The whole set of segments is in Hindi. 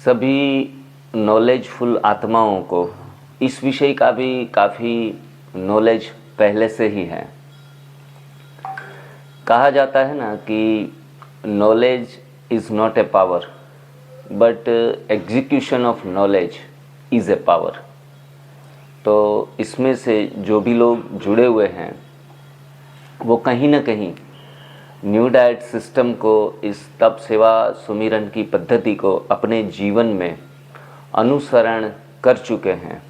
सभी नॉलेजफुल आत्माओं को इस विषय का भी काफ़ी नॉलेज पहले से ही है। कहा जाता है ना कि knowledge is not a power but execution of knowledge is a power. तो इसमें से जो भी लोग जुड़े हुए हैं वो कहीं ना कहीं न्यू डाइट सिस्टम को, इस तप सेवा सुमिरन की पद्धति को अपने जीवन में अनुसरण कर चुके हैं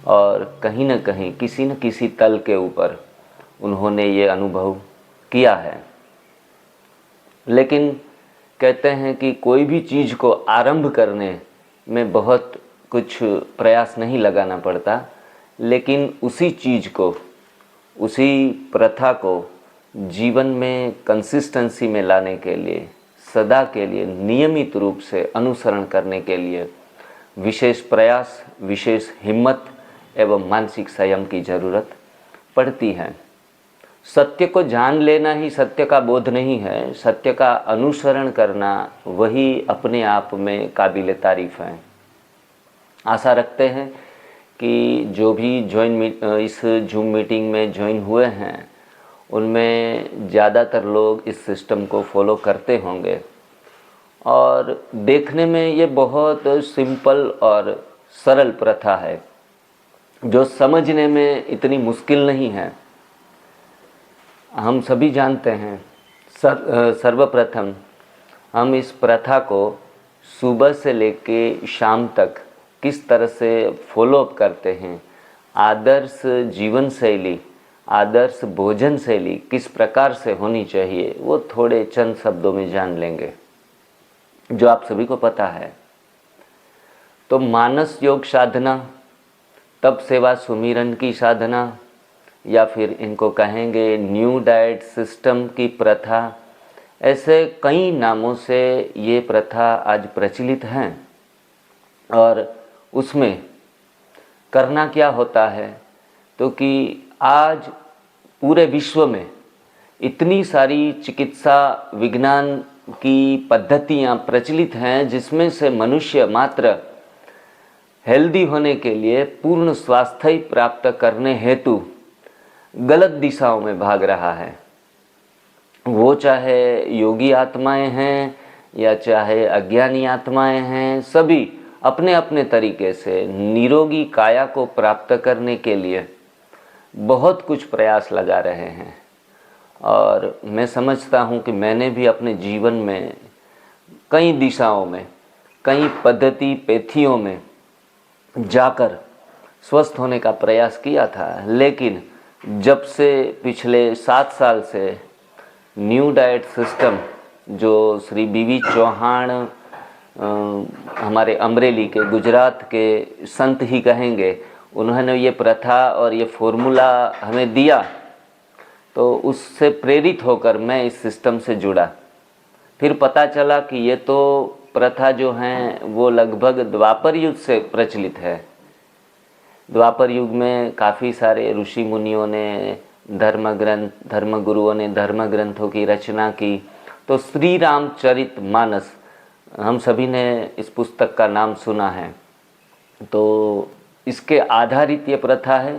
और कहीं न कहीं किसी न किसी तल के ऊपर उन्होंने ये अनुभव किया है। लेकिन कहते हैं कि कोई भी चीज़ को आरंभ करने में बहुत कुछ प्रयास नहीं लगाना पड़ता, लेकिन उसी चीज़ को, उसी प्रथा को जीवन में कंसिस्टेंसी में लाने के लिए, सदा के लिए नियमित रूप से अनुसरण करने के लिए विशेष प्रयास, विशेष हिम्मत एवं मानसिक संयम की ज़रूरत पड़ती है। सत्य को जान लेना ही सत्य का बोध नहीं है, सत्य का अनुसरण करना वही अपने आप में काबिल तारीफ़ है। आशा रखते हैं कि जो भी इस जूम मीटिंग में ज्वाइन हुए हैं उनमें ज़्यादातर लोग इस सिस्टम को फॉलो करते होंगे और देखने में ये बहुत सिंपल और सरल प्रथा है जो समझने में इतनी मुश्किल नहीं है। हम सभी जानते हैं सर्वप्रथम हम इस प्रथा को सुबह से लेके शाम तक किस तरह से फॉलो अप करते हैं, आदर्श जीवन शैली, आदर्श भोजन शैली किस प्रकार से होनी चाहिए, वो थोड़े चंद शब्दों में जान लेंगे जो आप सभी को पता है। तो मानस योग साधना, तप सेवा सुमिरन की साधना, या फिर इनको कहेंगे न्यू डाइट सिस्टम की प्रथा, ऐसे कई नामों से ये प्रथा आज प्रचलित हैं। और उसमें करना क्या होता है तो कि आज पूरे विश्व में इतनी सारी चिकित्सा विज्ञान की पद्धतियाँ प्रचलित हैं जिसमें से मनुष्य मात्र हेल्दी होने के लिए, पूर्ण स्वास्थ्य प्राप्त करने हेतु गलत दिशाओं में भाग रहा है। वो चाहे योगी आत्माएं हैं या चाहे अज्ञानी आत्माएं हैं, सभी अपने अपने तरीके से निरोगी काया को प्राप्त करने के लिए बहुत कुछ प्रयास लगा रहे हैं। और मैं समझता हूँ कि मैंने भी अपने जीवन में कई दिशाओं में, कई पद्धति पेथियों में जाकर स्वस्थ होने का प्रयास किया था। लेकिन जब से पिछले 7 साल से न्यू डाइट सिस्टम, जो श्री बीवी चौहान हमारे अमरेली के, गुजरात के संत ही कहेंगे, उन्होंने ये प्रथा और ये फॉर्मूला हमें दिया, तो उससे प्रेरित होकर मैं इस सिस्टम से जुड़ा। फिर पता चला कि ये तो प्रथा जो हैं वो लगभग द्वापर युग से प्रचलित है। द्वापर युग में काफ़ी सारे ऋषि मुनियों ने धर्म गुरुओं ने धर्म ग्रंथों की रचना की। तो श्री रामचरित मानस, हम सभी ने इस पुस्तक का नाम सुना है। तो इसके आधारित ये प्रथा है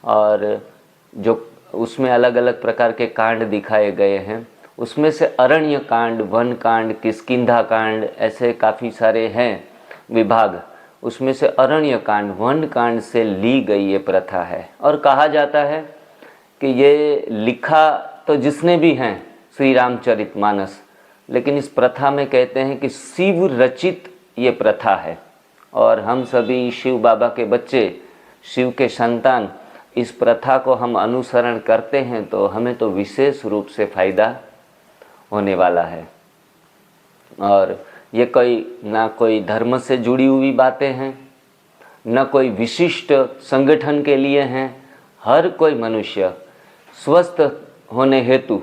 और जो उसमें अलग अलग प्रकार के कांड दिखाए गए हैं, उसमें से अरण्य कांड, वन कांड, किष्किंधा कांड, ऐसे काफ़ी सारे हैं विभाग। उसमें से अरण्य कांड, वन कांड से ली गई ये प्रथा है। और कहा जाता है कि ये लिखा तो जिसने भी हैं श्री रामचरित मानस, लेकिन इस प्रथा में कहते हैं कि शिव रचित ये प्रथा है। और हम सभी शिव बाबा के बच्चे, शिव के संतान, इस प्रथा को हम अनुसरण करते हैं तो हमें तो विशेष रूप से फ़ायदा होने वाला है। और ये कोई धर्म से जुड़ी हुई बातें हैं, न कोई विशिष्ट संगठन के लिए हैं। हर कोई मनुष्य स्वस्थ होने हेतु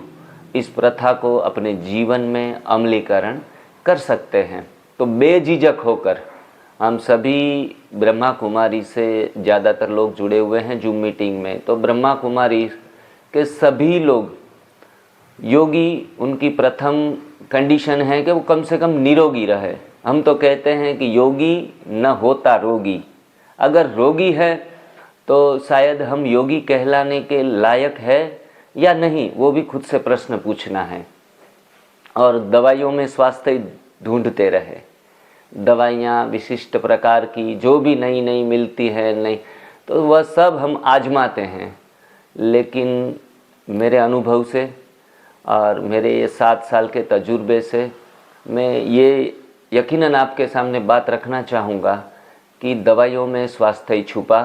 इस प्रथा को अपने जीवन में अमलीकरण कर सकते हैं। तो बेझिझक होकर हम सभी, ब्रह्मा कुमारी से ज़्यादातर लोग जुड़े हुए हैं जूम मीटिंग में, तो ब्रह्मा कुमारी के सभी लोग योगी, उनकी प्रथम कंडीशन है कि वो कम से कम निरोगी रहे। हम तो कहते हैं कि योगी न होता रोगी। अगर रोगी है तो शायद हम योगी कहलाने के लायक है या नहीं, वो भी खुद से प्रश्न पूछना है। और दवाइयों में स्वास्थ्य ढूंढते रहे, दवाइयाँ विशिष्ट प्रकार की जो भी नई नई मिलती है, नहीं तो वह सब हम आजमाते हैं। लेकिन मेरे अनुभव से और मेरे ये 7 साल के तजुर्बे से मैं ये यकीनन आपके सामने बात रखना चाहूँगा कि दवाइयों में स्वास्थ्य छुपा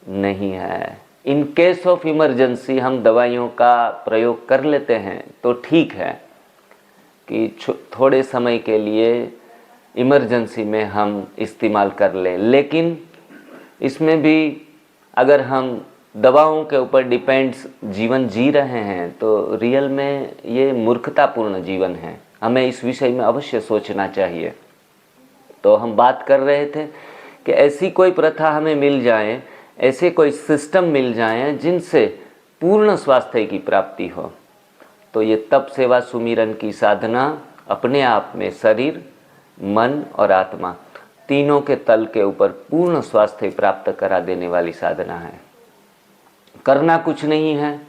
नहीं है। इन केस ऑफ इमरजेंसी हम दवाइयों का प्रयोग कर लेते हैं तो ठीक है कि थोड़े समय के लिए इमरजेंसी में हम इस्तेमाल कर लें, लेकिन इसमें भी अगर हम दवाओं के ऊपर डिपेंड्स जीवन जी रहे हैं तो रियल में ये मूर्खतापूर्ण जीवन है। हमें इस विषय में अवश्य सोचना चाहिए। तो हम बात कर रहे थे कि ऐसी कोई प्रथा हमें मिल जाए, ऐसे कोई सिस्टम मिल जाए जिनसे पूर्ण स्वास्थ्य की प्राप्ति हो। तो ये तप सेवा सुमिरन की साधना अपने आप में शरीर, मन और आत्मा तीनों के तल के ऊपर पूर्ण स्वास्थ्य प्राप्त करा देने वाली साधना है। करना कुछ नहीं है,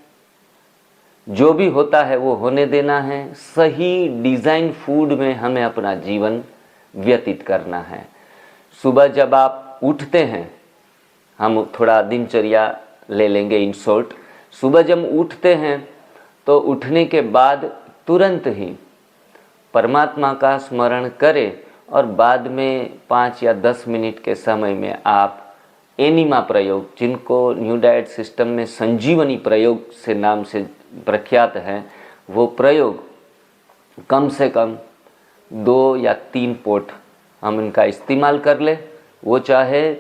जो भी होता है वो होने देना है। सही डिज़ाइन फूड में हमें अपना जीवन व्यतीत करना है। सुबह जब आप उठते हैं, हम थोड़ा दिनचर्या ले लेंगे इन शॉर्ट। सुबह जब उठते हैं तो उठने के बाद तुरंत ही परमात्मा का स्मरण करें और बाद में 5 या 10 मिनट के समय में आप एनिमा प्रयोग, जिनको न्यू डाइट सिस्टम में संजीवनी प्रयोग से नाम से प्रख्यात है, वो प्रयोग कम से कम 2 या 3 पोट हम इनका इस्तेमाल कर ले। वो चाहे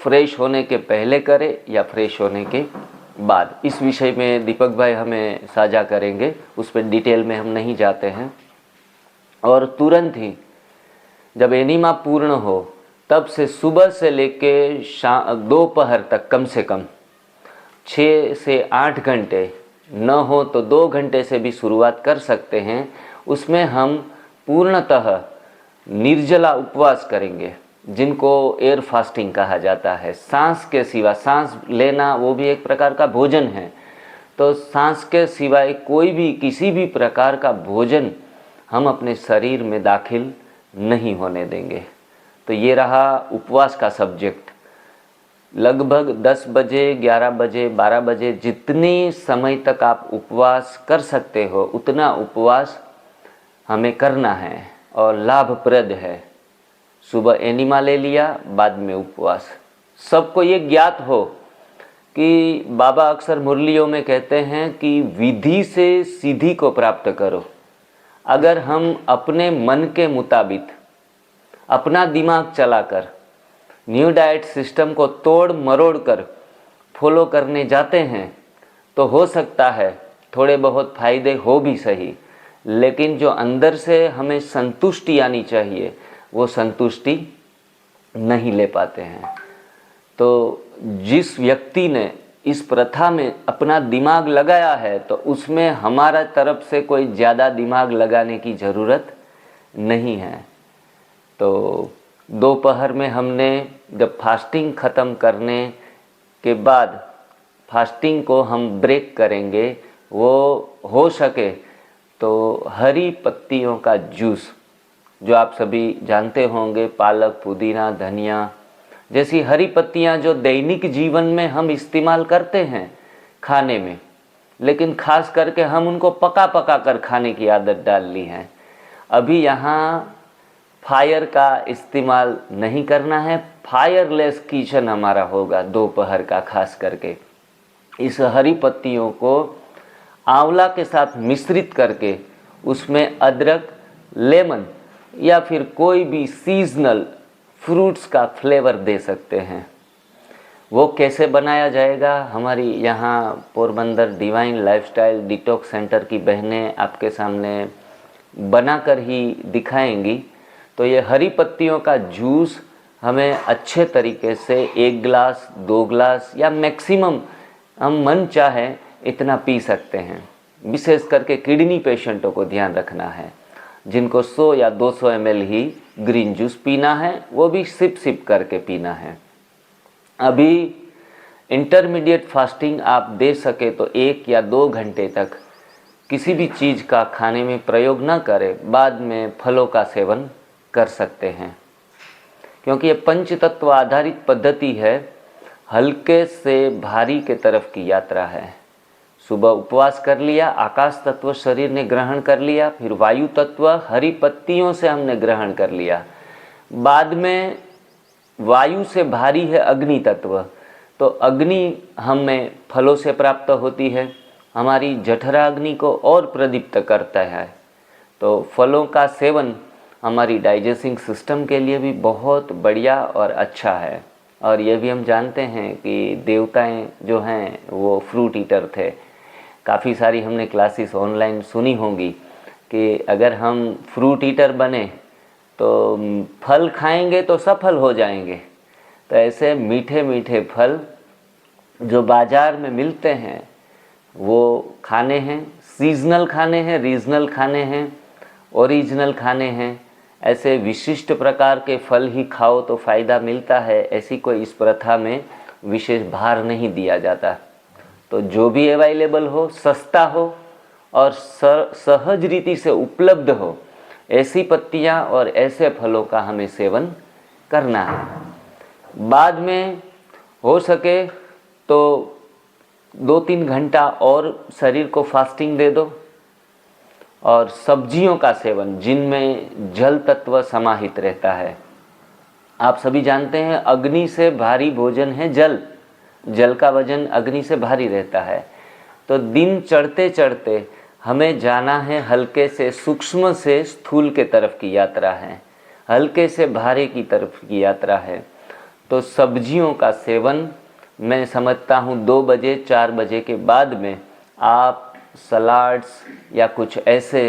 फ्रेश होने के पहले करे या फ्रेश होने के बाद। इस विषय में दीपक भाई हमें साझा करेंगे, उस पर डिटेल में हम नहीं जाते हैं। और तुरंत ही जब एनिमा पूर्ण हो तब से सुबह से लेके दोपहर तक कम से कम 6 से 8 घंटे, न हो तो 2 घंटे से भी शुरुआत कर सकते हैं। उसमें हम पूर्णतः निर्जला उपवास करेंगे, जिनको एयर फास्टिंग कहा जाता है। सांस के सिवा, सांस लेना वो भी एक प्रकार का भोजन है, तो सांस के सिवाय कोई भी किसी भी प्रकार का भोजन हम अपने शरीर में दाखिल नहीं होने देंगे। तो ये रहा उपवास का सब्जेक्ट। लगभग 10 बजे, 11 बजे, 12 बजे जितने समय तक आप उपवास कर सकते हो उतना उपवास हमें करना है और लाभप्रद है। सुबह एनिमा ले लिया, बाद में उपवास। सबको ये ज्ञात हो कि बाबा अक्सर मुरलियों में कहते हैं कि विधि से सिद्धि को प्राप्त करो। अगर हम अपने मन के मुताबिक अपना दिमाग चलाकर न्यू डाइट सिस्टम को तोड़ मरोड़ कर फॉलो करने जाते हैं तो हो सकता है थोड़े बहुत फायदे हो भी सही, लेकिन जो अंदर से हमें संतुष्टि आनी चाहिए वो संतुष्टि नहीं ले पाते हैं। तो जिस व्यक्ति ने इस प्रथा में अपना दिमाग लगाया है तो उसमें हमारा तरफ से कोई ज़्यादा दिमाग लगाने की ज़रूरत नहीं है। तो दोपहर में हमने जब फास्टिंग ख़त्म करने के बाद फास्टिंग को हम ब्रेक करेंगे, वो हो सके तो हरी पत्तियों का जूस, जो आप सभी जानते होंगे, पालक, पुदीना, धनिया जैसी हरी पत्तियां जो दैनिक जीवन में हम इस्तेमाल करते हैं खाने में, लेकिन खास करके हम उनको पका पका कर खाने की आदत डाल ली है। अभी यहाँ फायर का इस्तेमाल नहीं करना है, फायरलेस किचन हमारा होगा दोपहर का। खास करके इस हरी पत्तियों को आंवला के साथ मिश्रित करके उसमें अदरक, लेमन या फिर कोई भी सीजनल फ्रूट्स का फ्लेवर दे सकते हैं। वो कैसे बनाया जाएगा, हमारी यहाँ Porbandar divine lifestyle detox centre की बहनें आपके सामने बनाकर ही दिखाएंगी। तो ये हरी पत्तियों का जूस हमें अच्छे तरीके से 1 गिलास, 2 गिलास या मैक्सिमम हम मन चाहे इतना पी सकते हैं। विशेष करके किडनी पेशेंटों को ध्यान रखना है। जिनको 100 या 200 ml ही ग्रीन जूस पीना है, वो भी सिप सिप करके पीना है। अभी इंटरमीडिएट फास्टिंग आप दे सके तो 1 या 2 घंटे तक किसी भी चीज़ का खाने में प्रयोग न करें, बाद में फलों का सेवन कर सकते हैं, क्योंकि ये पंच तत्व आधारित पद्धति है, हल्के से भारी के तरफ की यात्रा है। सुबह उपवास कर लिया, आकाश तत्व शरीर ने ग्रहण कर लिया, फिर वायु तत्व हरी पत्तियों से हमने ग्रहण कर लिया, बाद में वायु से भारी है अग्नि तत्व, तो अग्नि हमें फलों से प्राप्त होती है, हमारी जठरा अग्नि को और प्रदीप्त करता है। तो फलों का सेवन हमारी डाइजेस्टिंग सिस्टम के लिए भी बहुत बढ़िया और अच्छा है। और ये भी हम जानते हैं कि देवताएं जो हैं वो फ्रूट ईटर थे। काफ़ी सारी हमने क्लासेस ऑनलाइन सुनी होंगी कि अगर हम फ्रूट ईटर बने तो फल खाएंगे तो सफल हो जाएंगे। तो ऐसे मीठे मीठे फल जो बाज़ार में मिलते हैं वो खाने हैं, सीजनल खाने हैं, रीजनल खाने हैं, ओरिजिनल खाने हैं। ऐसे विशिष्ट प्रकार के फल ही खाओ तो फ़ायदा मिलता है, ऐसी कोई इस प्रथा में विशेष भार नहीं दिया जाता। तो जो भी अवेलेबल हो, सस्ता हो और सहज रीति से उपलब्ध हो, ऐसी पत्तियां और ऐसे फलों का हमें सेवन करना है। बाद में हो सके तो 2-3 घंटा और शरीर को फास्टिंग दे दो, और सब्जियों का सेवन जिनमें जल तत्व समाहित रहता है। आप सभी जानते हैं अग्नि से भारी भोजन है जल, जल का वजन अग्नि से भारी रहता है। तो दिन चढ़ते चढ़ते हमें जाना है, हल्के से सूक्ष्म से स्थूल के तरफ की यात्रा है, हल्के से भारे की तरफ की यात्रा है। तो सब्जियों का सेवन मैं समझता हूँ 2 बजे 4 बजे के बाद में आप सलाड्स या कुछ ऐसे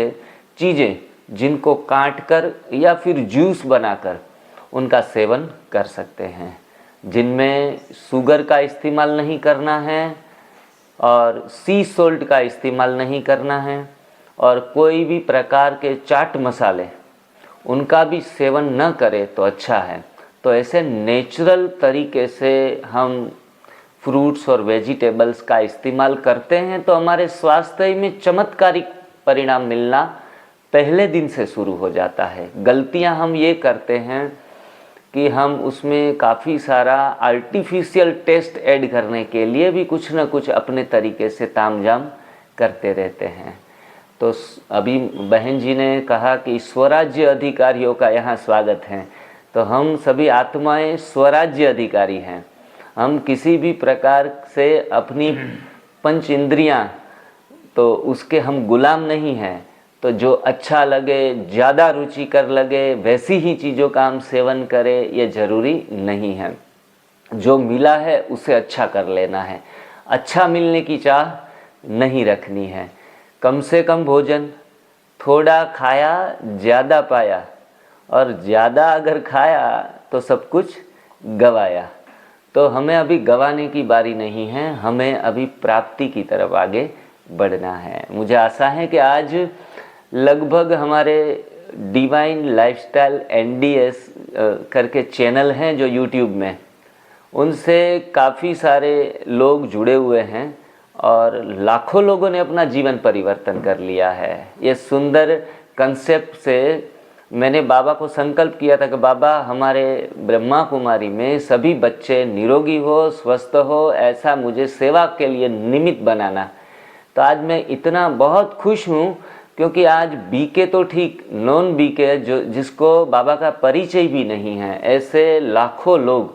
चीज़ें जिनको काट कर या फिर जूस बनाकर उनका सेवन कर सकते हैं, जिनमें शुगर का इस्तेमाल नहीं करना है और सी सॉल्ट का इस्तेमाल नहीं करना है, और कोई भी प्रकार के चाट मसाले उनका भी सेवन न करें तो अच्छा है। तो ऐसे नेचुरल तरीके से हम फ्रूट्स और वेजिटेबल्स का इस्तेमाल करते हैं तो हमारे स्वास्थ्य में चमत्कारिक परिणाम मिलना पहले दिन से शुरू हो जाता है। गलतियां हम ये करते हैं कि हम उसमें काफ़ी सारा आर्टिफिशियल टेस्ट ऐड करने के लिए भी कुछ न कुछ अपने तरीके से तामझाम करते रहते हैं। तो अभी बहन जी ने कहा कि स्वराज्य अधिकारियों का यहाँ स्वागत है। तो हम सभी आत्माएं स्वराज्य अधिकारी हैं। हम किसी भी प्रकार से अपनी पंच इंद्रियां तो उसके हम गुलाम नहीं हैं। तो जो अच्छा लगे, ज़्यादा रुचिकर लगे, वैसी ही चीज़ों का हम सेवन करें, ये ज़रूरी नहीं है। जो मिला है उसे अच्छा कर लेना है, अच्छा मिलने की चाह नहीं रखनी है। कम से कम भोजन, थोड़ा खाया ज़्यादा पाया, और ज़्यादा अगर खाया तो सब कुछ गवाया। तो हमें अभी गंवाने की बारी नहीं है, हमें अभी प्राप्ति की तरफ आगे बढ़ना है। मुझे आशा है कि आज लगभग हमारे डिवाइन लाइफस्टाइल NDS करके चैनल हैं जो YouTube में, उनसे काफ़ी सारे लोग जुड़े हुए हैं और लाखों लोगों ने अपना जीवन परिवर्तन कर लिया है। ये सुंदर कंसेप्ट से मैंने बाबा को संकल्प किया था कि बाबा हमारे ब्रह्मा कुमारी में सभी बच्चे निरोगी हो, स्वस्थ हो, ऐसा मुझे सेवा के लिए निमित्त बनाना। तो आज मैं इतना बहुत खुश हूँ क्योंकि आज बीके तो ठीक, नॉन बीके जो जिसको बाबा का परिचय भी नहीं है, ऐसे लाखों लोग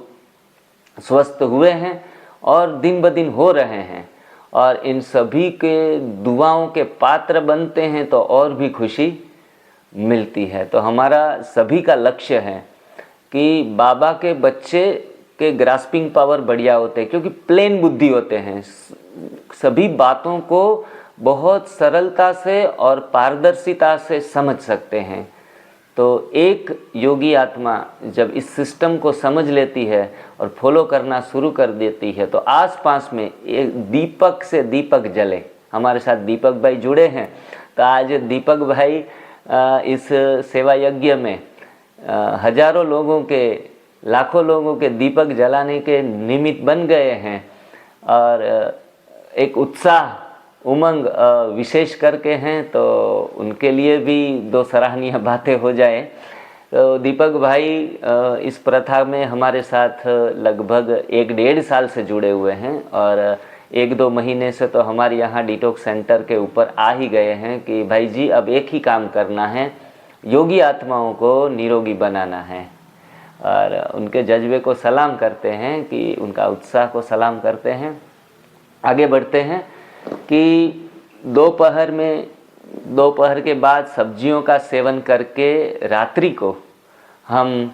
स्वस्थ हुए हैं और दिन ब दिन हो रहे हैं, और इन सभी के दुआओं के पात्र बनते हैं तो और भी खुशी मिलती है। तो हमारा सभी का लक्ष्य है कि बाबा के बच्चे के ग्रास्पिंग पावर बढ़िया होते हैं, क्योंकि प्लेन बुद्धि होते हैं, सभी बातों को बहुत सरलता से और पारदर्शिता से समझ सकते हैं। तो एक योगी आत्मा जब इस सिस्टम को समझ लेती है और फॉलो करना शुरू कर देती है तो आसपास में एक दीपक से दीपक जले। हमारे साथ दीपक भाई जुड़े हैं, तो आज दीपक भाई इस सेवा यज्ञ में हजारों लोगों के, लाखों लोगों के दीपक जलाने के निमित्त बन गए हैं और एक उत्साह, उमंग विशेष करके हैं, तो उनके लिए भी दो सराहनीय बातें हो जाए। तो दीपक भाई इस प्रथा में हमारे साथ लगभग 1-1.5 साल से जुड़े हुए हैं और 1-2 महीने से तो हमारे यहाँ डिटॉक्स सेंटर के ऊपर आ ही गए हैं कि भाई जी अब एक ही काम करना है, योगी आत्माओं को निरोगी बनाना है। और उनके जज्बे को सलाम करते हैं, कि उनका उत्साह को सलाम करते हैं। आगे बढ़ते हैं कि दोपहर के बाद सब्जियों का सेवन करके रात्रि को हम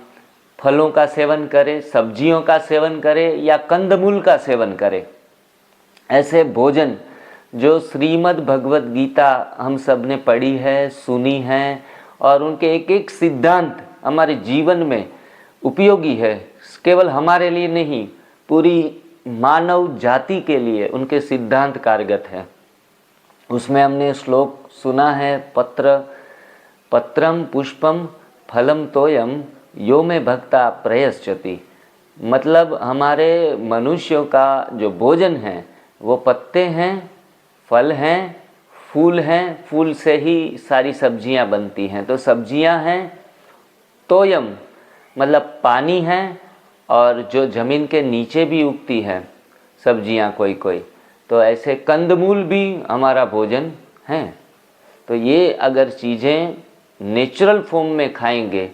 फलों का सेवन करें, सब्जियों का सेवन करें या कंदमूल का सेवन करें। ऐसे भोजन जो श्रीमद् भगवत गीता हम सब ने पढ़ी है, सुनी है और उनके एक एक सिद्धांत हमारे जीवन में उपयोगी है, केवल हमारे लिए नहीं, पूरी मानव जाति के लिए उनके सिद्धांत कारगर हैं। उसमें हमने श्लोक सुना है, पत्रम पुष्पम फलम तोयम यो में भक्ता प्रयश्चति। मतलब हमारे मनुष्यों का जो भोजन है वो पत्ते हैं, फल हैं, फूल हैं, फूल से ही सारी सब्जियां बनती हैं। तो सब्जियां हैं, तोयम मतलब पानी है, और जो ज़मीन के नीचे भी उगती है सब्जियां कोई कोई, तो ऐसे कंदमूल भी हमारा भोजन है। तो ये अगर चीज़ें नेचुरल फॉर्म में खाएंगे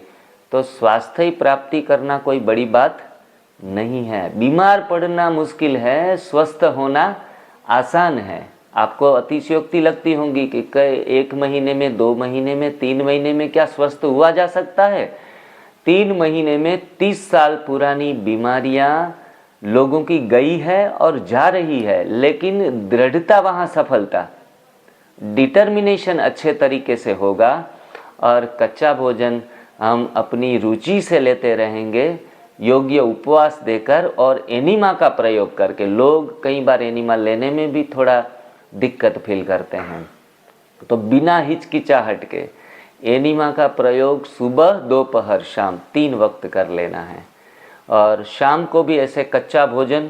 तो स्वास्थ्य ही प्राप्ति करना कोई बड़ी बात नहीं है। बीमार पड़ना मुश्किल है, स्वस्थ होना आसान है। आपको अतिशयोक्ति लगती होंगी कि 1 महीने में, 2 महीने में, 3 महीने में क्या स्वस्थ हुआ जा सकता है? 3 महीने में 30 साल पुरानी बीमारियां लोगों की गई है और जा रही है, लेकिन दृढ़ता वहाँ सफलता, डिटर्मिनेशन अच्छे तरीके से होगा और कच्चा भोजन हम अपनी रुचि से लेते रहेंगे, योग्य उपवास देकर और एनिमा का प्रयोग करके। लोग कई बार एनिमा लेने में भी थोड़ा दिक्कत फील करते हैं, तो बिना हिचकिचाहट के एनिमा का प्रयोग सुबह, दोपहर, शाम 3 वक्त कर लेना है। और शाम को भी ऐसे कच्चा भोजन,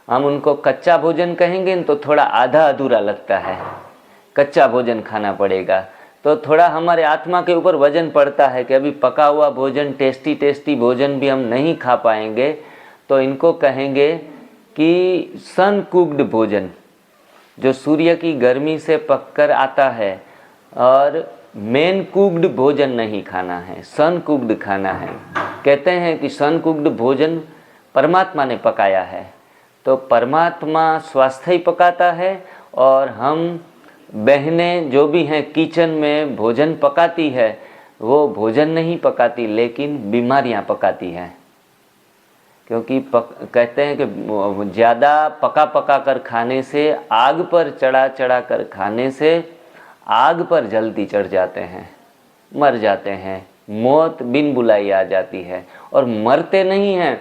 हम उनको कच्चा भोजन कहेंगे तो थोड़ा आधा अधूरा लगता है, कच्चा भोजन खाना पड़ेगा, तो थोड़ा हमारे आत्मा के ऊपर वजन पड़ता है कि अभी पका हुआ भोजन, टेस्टी भोजन भी हम नहीं खा पाएंगे। तो इनको कहेंगे कि सन कुक्ड भोजन, जो सूर्य की गर्मी से पककर आता है, और मेन कुक्ड भोजन नहीं खाना है, सन कुक्ड खाना है। कहते हैं कि सन कुक्ड भोजन परमात्मा ने पकाया है, तो परमात्मा स्वास्थ्य ही पकाता है और हम बहनें जो भी हैं किचन में भोजन पकाती है, वो भोजन नहीं पकाती लेकिन बीमारियां पकाती हैं। क्योंकि कहते हैं कि ज़्यादा पका कर खाने से, आग पर चढ़ा कर खाने से आग पर जल्दी चढ़ जाते हैं, मर जाते हैं, मौत बिन बुलाई आ जाती है। और मरते नहीं हैं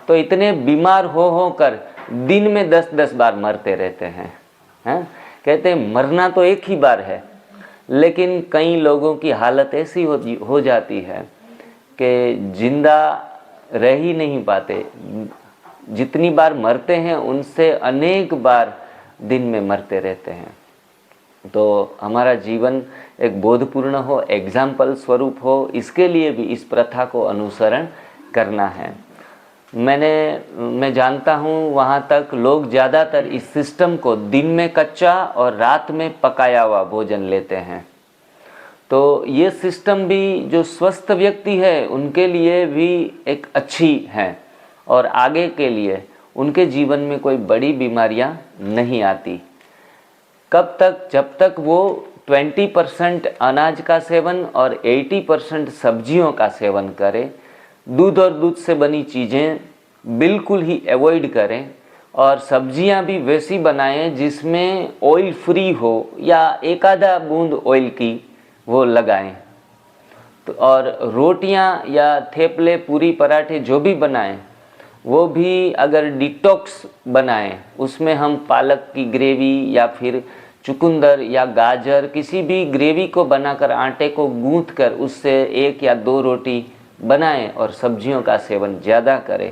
तो इतने बीमार हो कर दिन में 10-10 बार मरते रहते हैं। कहते हैं मरना तो एक ही बार है, लेकिन कई लोगों की हालत ऐसी हो जाती है कि जिंदा रह ही नहीं पाते। जितनी बार मरते हैं उनसे अनेक बार दिन में मरते रहते हैं। तो हमारा जीवन एक बोधपूर्ण हो, एग्जाम्पल स्वरूप हो, इसके लिए भी इस प्रथा को अनुसरण करना है। मैं जानता हूँ वहाँ तक लोग ज़्यादातर इस सिस्टम को दिन में कच्चा और रात में पकाया हुआ भोजन लेते हैं। तो ये सिस्टम भी जो स्वस्थ व्यक्ति है उनके लिए भी एक अच्छी है और आगे के लिए उनके जीवन में कोई बड़ी बीमारियां नहीं आती। कब तक? जब तक वो 20% अनाज का सेवन और 80% सब्जियों का सेवन करें, दूध और दूध से बनी चीज़ें बिल्कुल ही अवॉइड करें और सब्जियां भी वैसी बनाएं जिसमें ऑयल फ्री हो या एक आधा बूंद ऑयल की वो लगाएं। तो और रोटियां या थेपले, पूरी, पराठे जो भी बनाएं वो भी अगर डिटॉक्स बनाएं, उसमें हम पालक की ग्रेवी या फिर चुकंदर या गाजर किसी भी ग्रेवी को बनाकर आटे को गूंथकर उससे 1 या 2 रोटी बनाएं और सब्जियों का सेवन ज़्यादा करें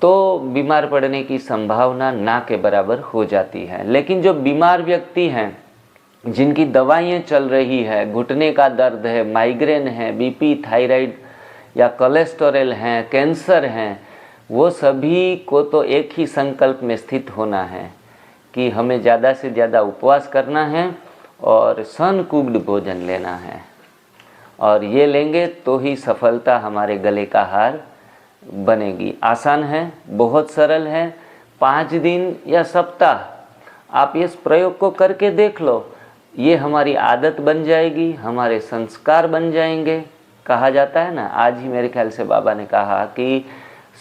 तो बीमार पड़ने की संभावना ना के बराबर हो जाती है। लेकिन जो बीमार व्यक्ति हैं, जिनकी दवाइयाँ चल रही है, घुटने का दर्द है, माइग्रेन है, बीपी, थायराइड या कोलेस्टेरॉल हैं, कैंसर हैं, वो सभी को तो एक ही संकल्प में स्थित होना है कि हमें ज़्यादा से ज़्यादा उपवास करना है और सन कुक्ड भोजन लेना है, और ये लेंगे तो ही सफलता हमारे गले का हार बनेगी। आसान है, बहुत सरल है। 5 दिन या सप्ताह आप इस प्रयोग को करके देख लो, ये हमारी आदत बन जाएगी, हमारे संस्कार बन जाएंगे। कहा जाता है ना, आज ही मेरे ख्याल से बाबा ने कहा कि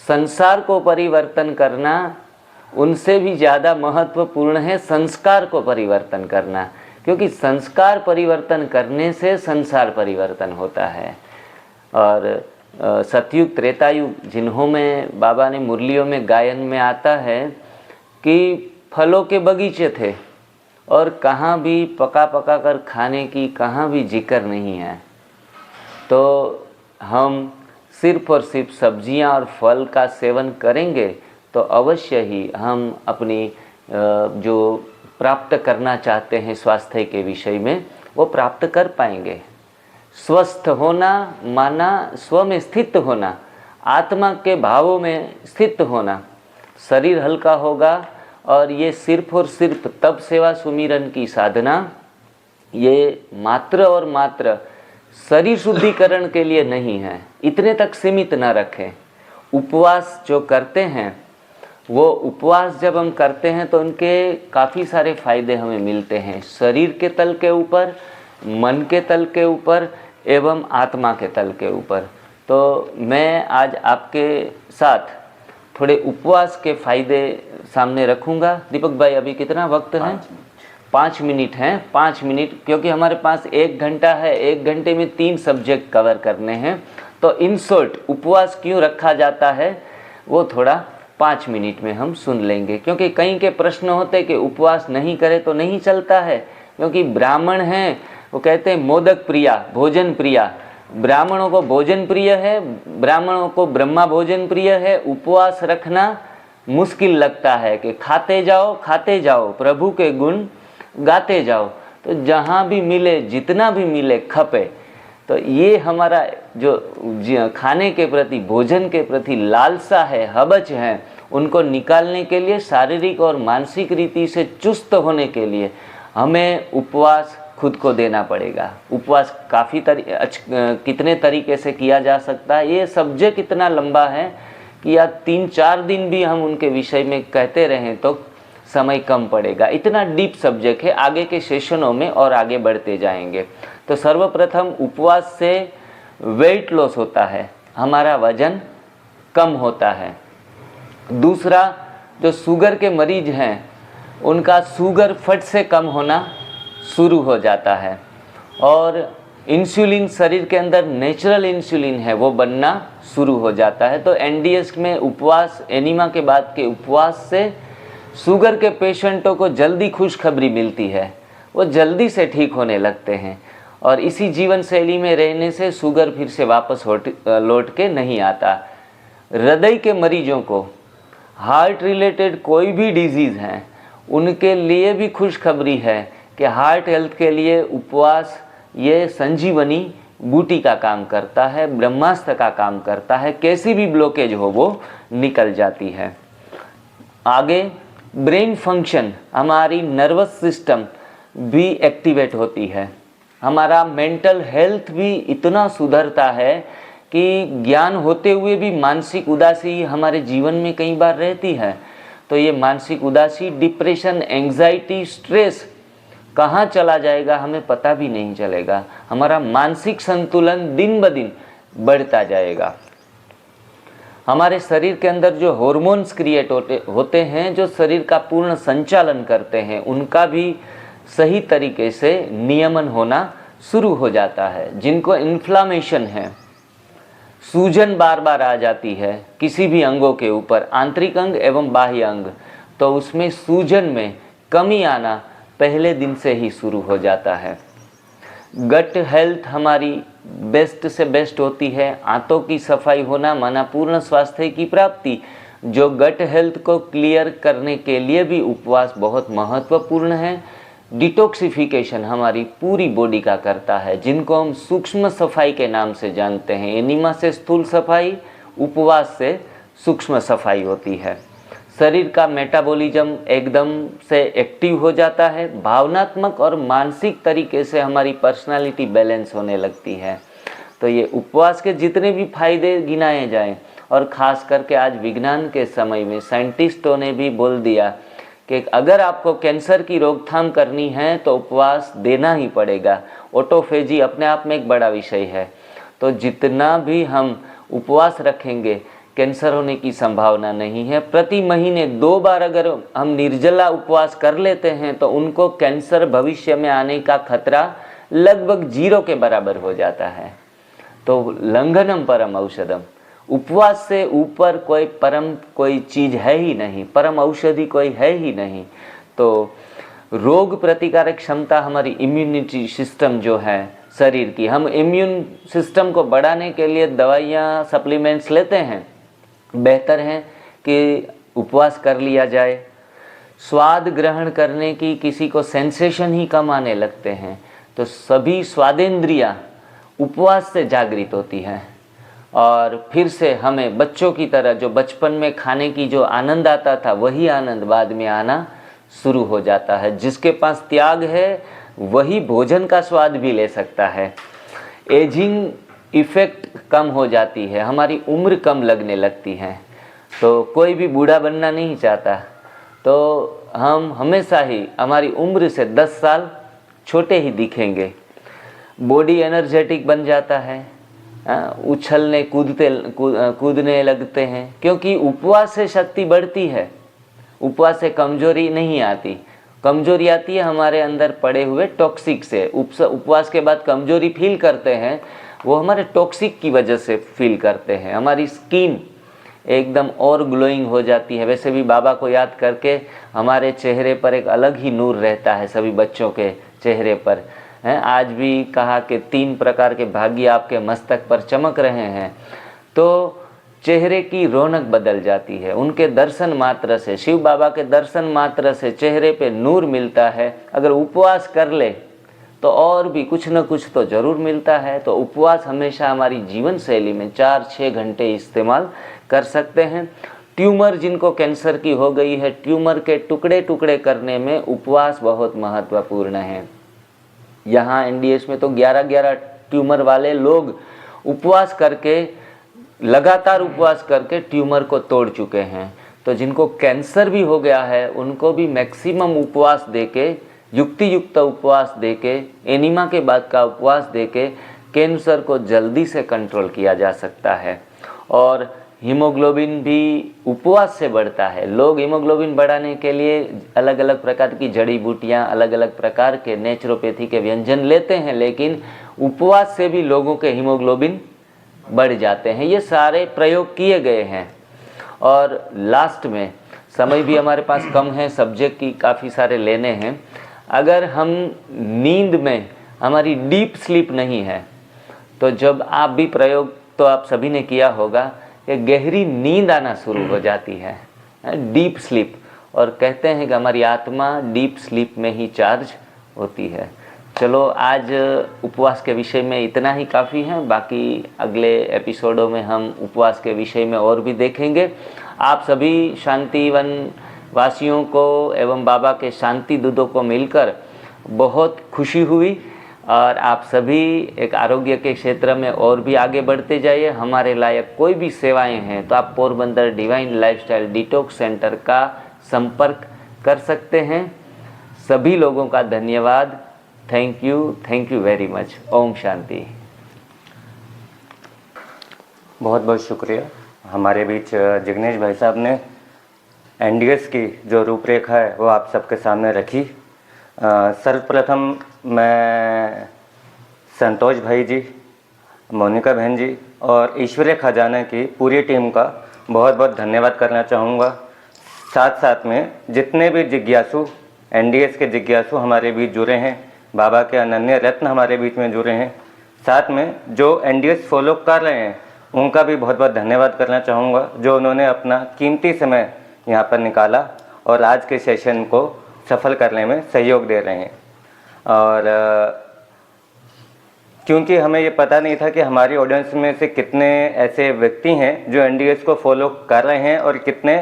संसार को परिवर्तन करना उनसे भी ज़्यादा महत्वपूर्ण है संस्कार को परिवर्तन करना, क्योंकि संस्कार परिवर्तन करने से संसार परिवर्तन होता है। और सतयुग त्रेतायुग जिन्हों में बाबा ने मुरलियों में गायन में आता है कि फलों के बगीचे थे और कहाँ भी पका पका कर खाने की कहाँ भी जिक्र नहीं है, तो हम सिर्फ और सिर्फ सब्जियां और फल का सेवन करेंगे तो अवश्य ही हम अपनी जो प्राप्त करना चाहते हैं स्वास्थ्य के विषय में वो प्राप्त कर पाएंगे। स्वस्थ होना माना स्व में स्थित होना, आत्मा के भावों में स्थित होना, शरीर हल्का होगा। और ये सिर्फ और सिर्फ तप सेवा सुमिरन की साधना ये मात्र और मात्र शरीर शुद्धिकरण के लिए नहीं है, इतने तक सीमित न रखें। उपवास जो करते हैं वो उपवास जब हम करते हैं तो उनके काफ़ी सारे फायदे हमें मिलते हैं, शरीर के तल के ऊपर, मन के तल के ऊपर एवं आत्मा के तल के ऊपर। तो मैं आज आपके साथ थोड़े उपवास के फायदे सामने रखूँगा। दीपक भाई अभी कितना वक्त है? 5 मिनट हैं। 5 मिनट, क्योंकि हमारे पास 1 घंटा है, 1 घंटे में 3 सब्जेक्ट कवर करने हैं। तो इन शॉर्ट उपवास क्यों रखा जाता है वो थोड़ा 5 मिनट में हम सुन लेंगे, क्योंकि कई के प्रश्न होते कि उपवास नहीं करे तो नहीं चलता है। क्योंकि ब्राह्मण हैं, वो कहते हैं मोदक प्रिया, भोजन प्रिया। ब्राह्मणों को भोजन प्रिय है, ब्राह्मणों को ब्रह्मा भोजन प्रिय है। उपवास रखना मुश्किल लगता है कि खाते जाओ प्रभु के गुण गाते जाओ। तो जहाँ भी मिले, जितना भी मिले खपे। तो ये हमारा जो खाने के प्रति, भोजन के प्रति लालसा है, हबच है, उनको निकालने के लिए, शारीरिक और मानसिक रीति से चुस्त होने के लिए हमें उपवास खुद को देना पड़ेगा। उपवास काफ़ी कितने तरीके से किया जा सकता है, ये सब्जेक्ट इतना लंबा है कि या 3-4 दिन भी हम उनके विषय में कहते रहें तो समय कम पड़ेगा। इतना डीप सब्जेक्ट है, आगे के सेशनों में और आगे बढ़ते जाएंगे। तो सर्वप्रथम उपवास से वेट लॉस होता है, हमारा वजन कम होता है। दूसरा, जो शुगर के मरीज हैं उनका शुगर फट से कम होना शुरू हो जाता है, और इंसुलिन शरीर के अंदर नेचुरल इंसुलिन है वो बनना शुरू हो जाता है। तो एनडीएस में उपवास, एनीमा के बाद के उपवास से शुगर के पेशेंटों को जल्दी खुशखबरी मिलती है, वो जल्दी से ठीक होने लगते हैं। और इसी जीवन शैली में रहने से शुगर फिर से वापस लौट के नहीं आता। हृदय के मरीजों को, हार्ट रिलेटेड कोई भी डिजीज़ हैं, उनके लिए भी खुशखबरी है कि हार्ट हेल्थ के लिए उपवास ये संजीवनी बूटी का काम करता है, ब्रह्मास्त्र का काम करता है। कैसी भी ब्लॉकेज हो वो निकल जाती है। आगे ब्रेन फंक्शन, हमारी नर्वस सिस्टम भी एक्टिवेट होती है, हमारा मेंटल हेल्थ भी इतना सुधरता है कि ज्ञान होते हुए भी मानसिक उदासी हमारे जीवन में कई बार रहती है। तो ये मानसिक उदासी, डिप्रेशन, एंग्जाइटी, स्ट्रेस कहाँ चला जाएगा हमें पता भी नहीं चलेगा। हमारा मानसिक संतुलन दिन ब दिन बढ़ता जाएगा। हमारे शरीर के अंदर जो हॉर्मोन्स क्रिएट होते हैं, जो शरीर का पूर्ण संचालन करते हैं, उनका भी सही तरीके से नियमन होना शुरू हो जाता है। जिनको इन्फ्लामेशन है, सूजन बार बार आ जाती है किसी भी अंगों के ऊपर, आंतरिक अंग एवं बाह्य अंग, तो उसमें सूजन में कमी आना पहले दिन से ही शुरू हो जाता है। गट हेल्थ हमारी बेस्ट से बेस्ट होती है। आंतों की सफाई होना माना पूर्ण स्वास्थ्य की प्राप्ति। जो गट हेल्थ को क्लियर करने के लिए भी उपवास बहुत महत्वपूर्ण है। डिटॉक्सिफिकेशन हमारी पूरी बॉडी का करता है, जिनको हम सूक्ष्म सफाई के नाम से जानते हैं। एनिमा से स्थूल सफाई, उपवास से सूक्ष्म सफाई होती है। शरीर का मेटाबॉलिज्म एकदम से एक्टिव हो जाता है। भावनात्मक और मानसिक तरीके से हमारी पर्सनालिटी बैलेंस होने लगती है। तो ये उपवास के जितने भी फायदे गिनाए जाएं, और ख़ास करके आज विज्ञान के समय में साइंटिस्टों ने भी बोल दिया कि अगर आपको कैंसर की रोकथाम करनी है तो उपवास देना ही पड़ेगा। ऑटोफेजी अपने आप में एक बड़ा विषय है। तो जितना भी हम उपवास रखेंगे, कैंसर होने की संभावना नहीं है। प्रति महीने 2 बार अगर हम निर्जला उपवास कर लेते हैं तो उनको कैंसर भविष्य में आने का खतरा लगभग 0 के बराबर हो जाता है। तो लंघनम परम औषधम, उपवास से ऊपर कोई चीज़ है ही नहीं, परम औषधि कोई है ही नहीं। तो रोग प्रतिकारक क्षमता, हमारी इम्यूनिटी सिस्टम जो है शरीर की, हम इम्यून सिस्टम को बढ़ाने के लिए दवाइयाँ सप्लीमेंट्स लेते हैं। बेहतर है कि उपवास कर लिया जाए। स्वाद ग्रहण करने की किसी को सेंसेशन ही कम आने लगते हैं, तो सभी स्वादेंद्रियाँ उपवास से जागृत होती हैं। और फिर से हमें बच्चों की तरह जो बचपन में खाने की जो आनंद आता था, वही आनंद बाद में आना शुरू हो जाता है। जिसके पास त्याग है वही भोजन का स्वाद भी ले सकता है। एजिंग इफ़ेक्ट कम हो जाती है, हमारी उम्र कम लगने लगती है। तो कोई भी बूढ़ा बनना नहीं चाहता, तो हम हमेशा ही हमारी उम्र से 10 साल छोटे ही दिखेंगे। बॉडी एनर्जेटिक बन जाता है, उछलने कूदने लगते हैं, क्योंकि उपवास से शक्ति बढ़ती है। उपवास से कमजोरी नहीं आती। कमजोरी आती है हमारे अंदर पड़े हुए टॉक्सिक से। उपवास के बाद कमजोरी फील करते हैं, वो हमारे टॉक्सिक की वजह से फील करते हैं। हमारी स्किन एकदम और ग्लोइंग हो जाती है। वैसे भी बाबा को याद करके हमारे चेहरे पर एक अलग ही नूर रहता है, सभी बच्चों के चेहरे पर हैं। आज भी कहा कि 3 प्रकार के भाग्य आपके मस्तक पर चमक रहे हैं। तो चेहरे की रौनक बदल जाती है। उनके दर्शन मात्र से, शिव बाबा के दर्शन मात्र से चेहरे पे नूर मिलता है। अगर उपवास कर ले तो और भी कुछ न कुछ तो ज़रूर मिलता है। तो उपवास हमेशा हमारी जीवन शैली में 4-6 घंटे इस्तेमाल कर सकते हैं। ट्यूमर जिनको कैंसर की हो गई है, ट्यूमर के टुकड़े टुकड़े करने में उपवास बहुत महत्वपूर्ण है। यहाँ एनडीएस में तो 11-11 ट्यूमर वाले लोग उपवास करके, लगातार उपवास करके ट्यूमर को तोड़ चुके हैं। तो जिनको कैंसर भी हो गया है उनको भी मैक्सिमम उपवास देके, युक्ति युक्त उपवास देके, एनीमा के बाद का उपवास देके कैंसर को जल्दी से कंट्रोल किया जा सकता है। और हीमोग्लोबिन भी उपवास से बढ़ता है। लोग हीमोग्लोबिन बढ़ाने के लिए अलग अलग प्रकार की जड़ी बूटियाँ, अलग अलग प्रकार के नेचुरोपैथी के व्यंजन लेते हैं, लेकिन उपवास से भी लोगों के हीमोग्लोबिन बढ़ जाते हैं। ये सारे प्रयोग किए गए हैं। और लास्ट में, समय भी हमारे पास कम है, सब्जेक्ट की काफ़ी सारे लेने हैं। अगर हम नींद में, हमारी डीप स्लीप नहीं है, तो जब आप भी प्रयोग तो आप सभी ने किया होगा कि गहरी नींद आना शुरू हो जाती है, डीप स्लीप। और कहते हैं कि हमारी आत्मा डीप स्लीप में ही चार्ज होती है। चलो, आज उपवास के विषय में इतना ही काफ़ी है। बाकी अगले एपिसोडों में हम उपवास के विषय में और भी देखेंगे। आप सभी शांतिवन वासियों को एवं बाबा के शांति दूतों को मिलकर बहुत खुशी हुई। और आप सभी एक आरोग्य के क्षेत्र में और भी आगे बढ़ते जाइए। हमारे लायक कोई भी सेवाएं हैं तो आप Porbandar divine lifestyle detox centre का संपर्क कर सकते हैं। सभी लोगों का धन्यवाद। Thank you very much. ओम शांति। बहुत बहुत शुक्रिया। हमारे बीच जिग्नेश भाई साहब ने एनडीएस की जो रूपरेखा है वो आप सबके सामने रखी। सर्वप्रथम मैं संतोष भाई जी, मोनिका बहन जी और ईश्वरीय खजाना की पूरी टीम का बहुत बहुत धन्यवाद करना चाहूँगा। साथ साथ में जितने भी जिज्ञासु एनडीएस के जिज्ञासु हमारे बीच जुड़े हैं, बाबा के अनन्य रत्न हमारे बीच में जुड़े हैं। साथ में जो एनडीएस फॉलो कर रहे हैं उनका भी बहुत बहुत धन्यवाद करना चाहूँगा, जो उन्होंने अपना कीमती समय यहाँ पर निकाला और आज के सेशन को सफल करने में सहयोग दे रहे हैं। और क्योंकि हमें ये पता नहीं था कि हमारी ऑडियंस में से कितने ऐसे व्यक्ति हैं जो एनडीएस को फॉलो कर रहे हैं और कितने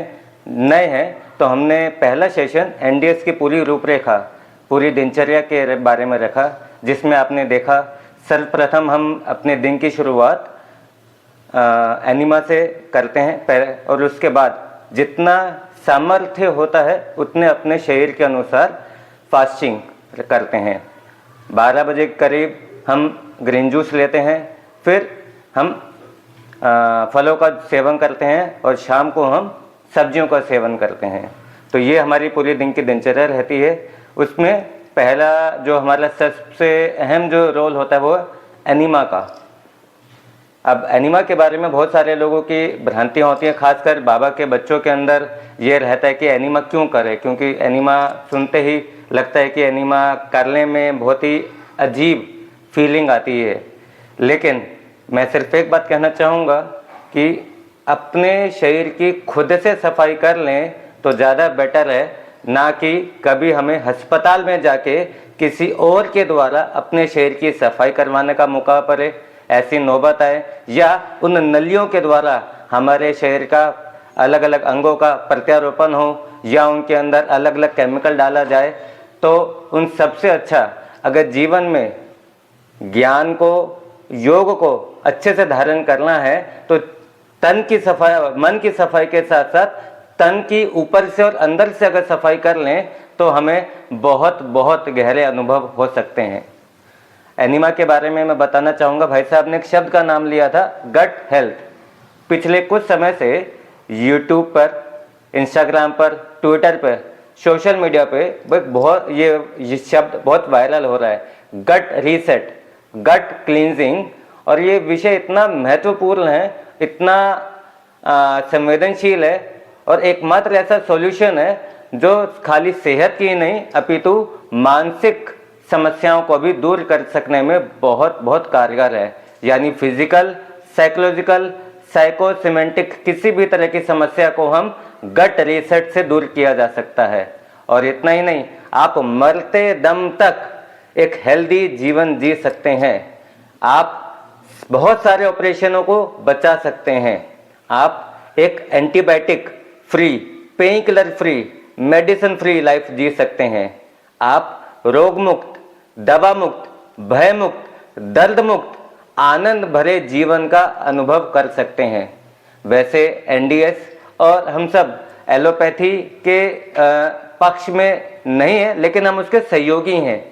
नए हैं, तो हमने पहला सेशन एनडीएस की पूरी रूपरेखा, पूरी दिनचर्या के बारे में रखा, जिसमें आपने देखा सर्वप्रथम हम अपने दिन की शुरुआत एनिमा से करते हैं और उसके बाद जितना सामर्थ्य होता है उतने अपने शरीर के अनुसार फास्टिंग करते हैं। 12 बजे के करीब हम ग्रीन जूस लेते हैं, फिर हम फलों का सेवन करते हैं और शाम को हम सब्जियों का सेवन करते हैं। तो ये हमारी पूरी दिन की दिनचर्या रहती है। उसमें पहला जो हमारा सबसे अहम जो रोल होता है वो एनिमा का। अब एनिमा के बारे में बहुत सारे लोगों की भ्रांतियाँ होती हैं, खासकर बाबा के बच्चों के अंदर ये रहता है कि एनिमा क्यों करें, क्योंकि एनिमा सुनते ही लगता है कि एनिमा करने में बहुत ही अजीब फीलिंग आती है। लेकिन मैं सिर्फ एक बात कहना चाहूँगा कि अपने शरीर की खुद से सफाई कर लें तो ज़्यादा बेटर है, ना कि कभी हमें अस्पताल में जाके किसी और के द्वारा अपने शरीर की सफाई करवाने का मौका पड़े, ऐसी नौबत आए, या उन नलियों के द्वारा हमारे शरीर का अलग अलग अंगों का प्रत्यारोपण हो, या उनके अंदर अलग अलग केमिकल डाला जाए। तो उन सबसे अच्छा अगर जीवन में ज्ञान को, योग को अच्छे से धारण करना है तो तन की सफाई, मन की सफाई के साथ साथ तन की ऊपर से और अंदर से अगर सफाई कर लें तो हमें बहुत बहुत गहरे अनुभव हो सकते हैं। एनिमा के बारे में मैं बताना चाहूँगा, भाई साहब ने एक शब्द का नाम लिया था, गट हेल्थ। पिछले कुछ समय से यूट्यूब पर, इंस्टाग्राम पर, ट्विटर पर, सोशल मीडिया पे बहुत ये शब्द बहुत वायरल हो रहा है, गट रीसेट, गट क्लींजिंग। और ये विषय इतना महत्वपूर्ण है, इतना संवेदनशील है और एकमात्र ऐसा सॉल्यूशन है जो खाली सेहत की नहीं अपितु मानसिक समस्याओं को भी दूर कर सकने में बहुत बहुत कारगर है। यानी फिजिकल, साइकोलॉजिकल, साइकोसिमेंटिक किसी भी तरह की समस्या को हम गट रीसेट से दूर किया जा सकता है। और इतना ही नहीं, आप मरते दम तक एक हेल्दी जीवन जी सकते हैं। आप बहुत सारे ऑपरेशनों को बचा सकते हैं। आप एक antibiotic free, pain killer free, medicine free life जी सकते हैं। आप रोग मुक्त, दवा मुक्त, भय मुक्त, दर्द मुक्त, आनंद भरे जीवन का अनुभव कर सकते हैं। वैसे एनडीएस और हम सब एलोपैथी के पक्ष में नहीं है, लेकिन हम उसके सहयोगी हैं।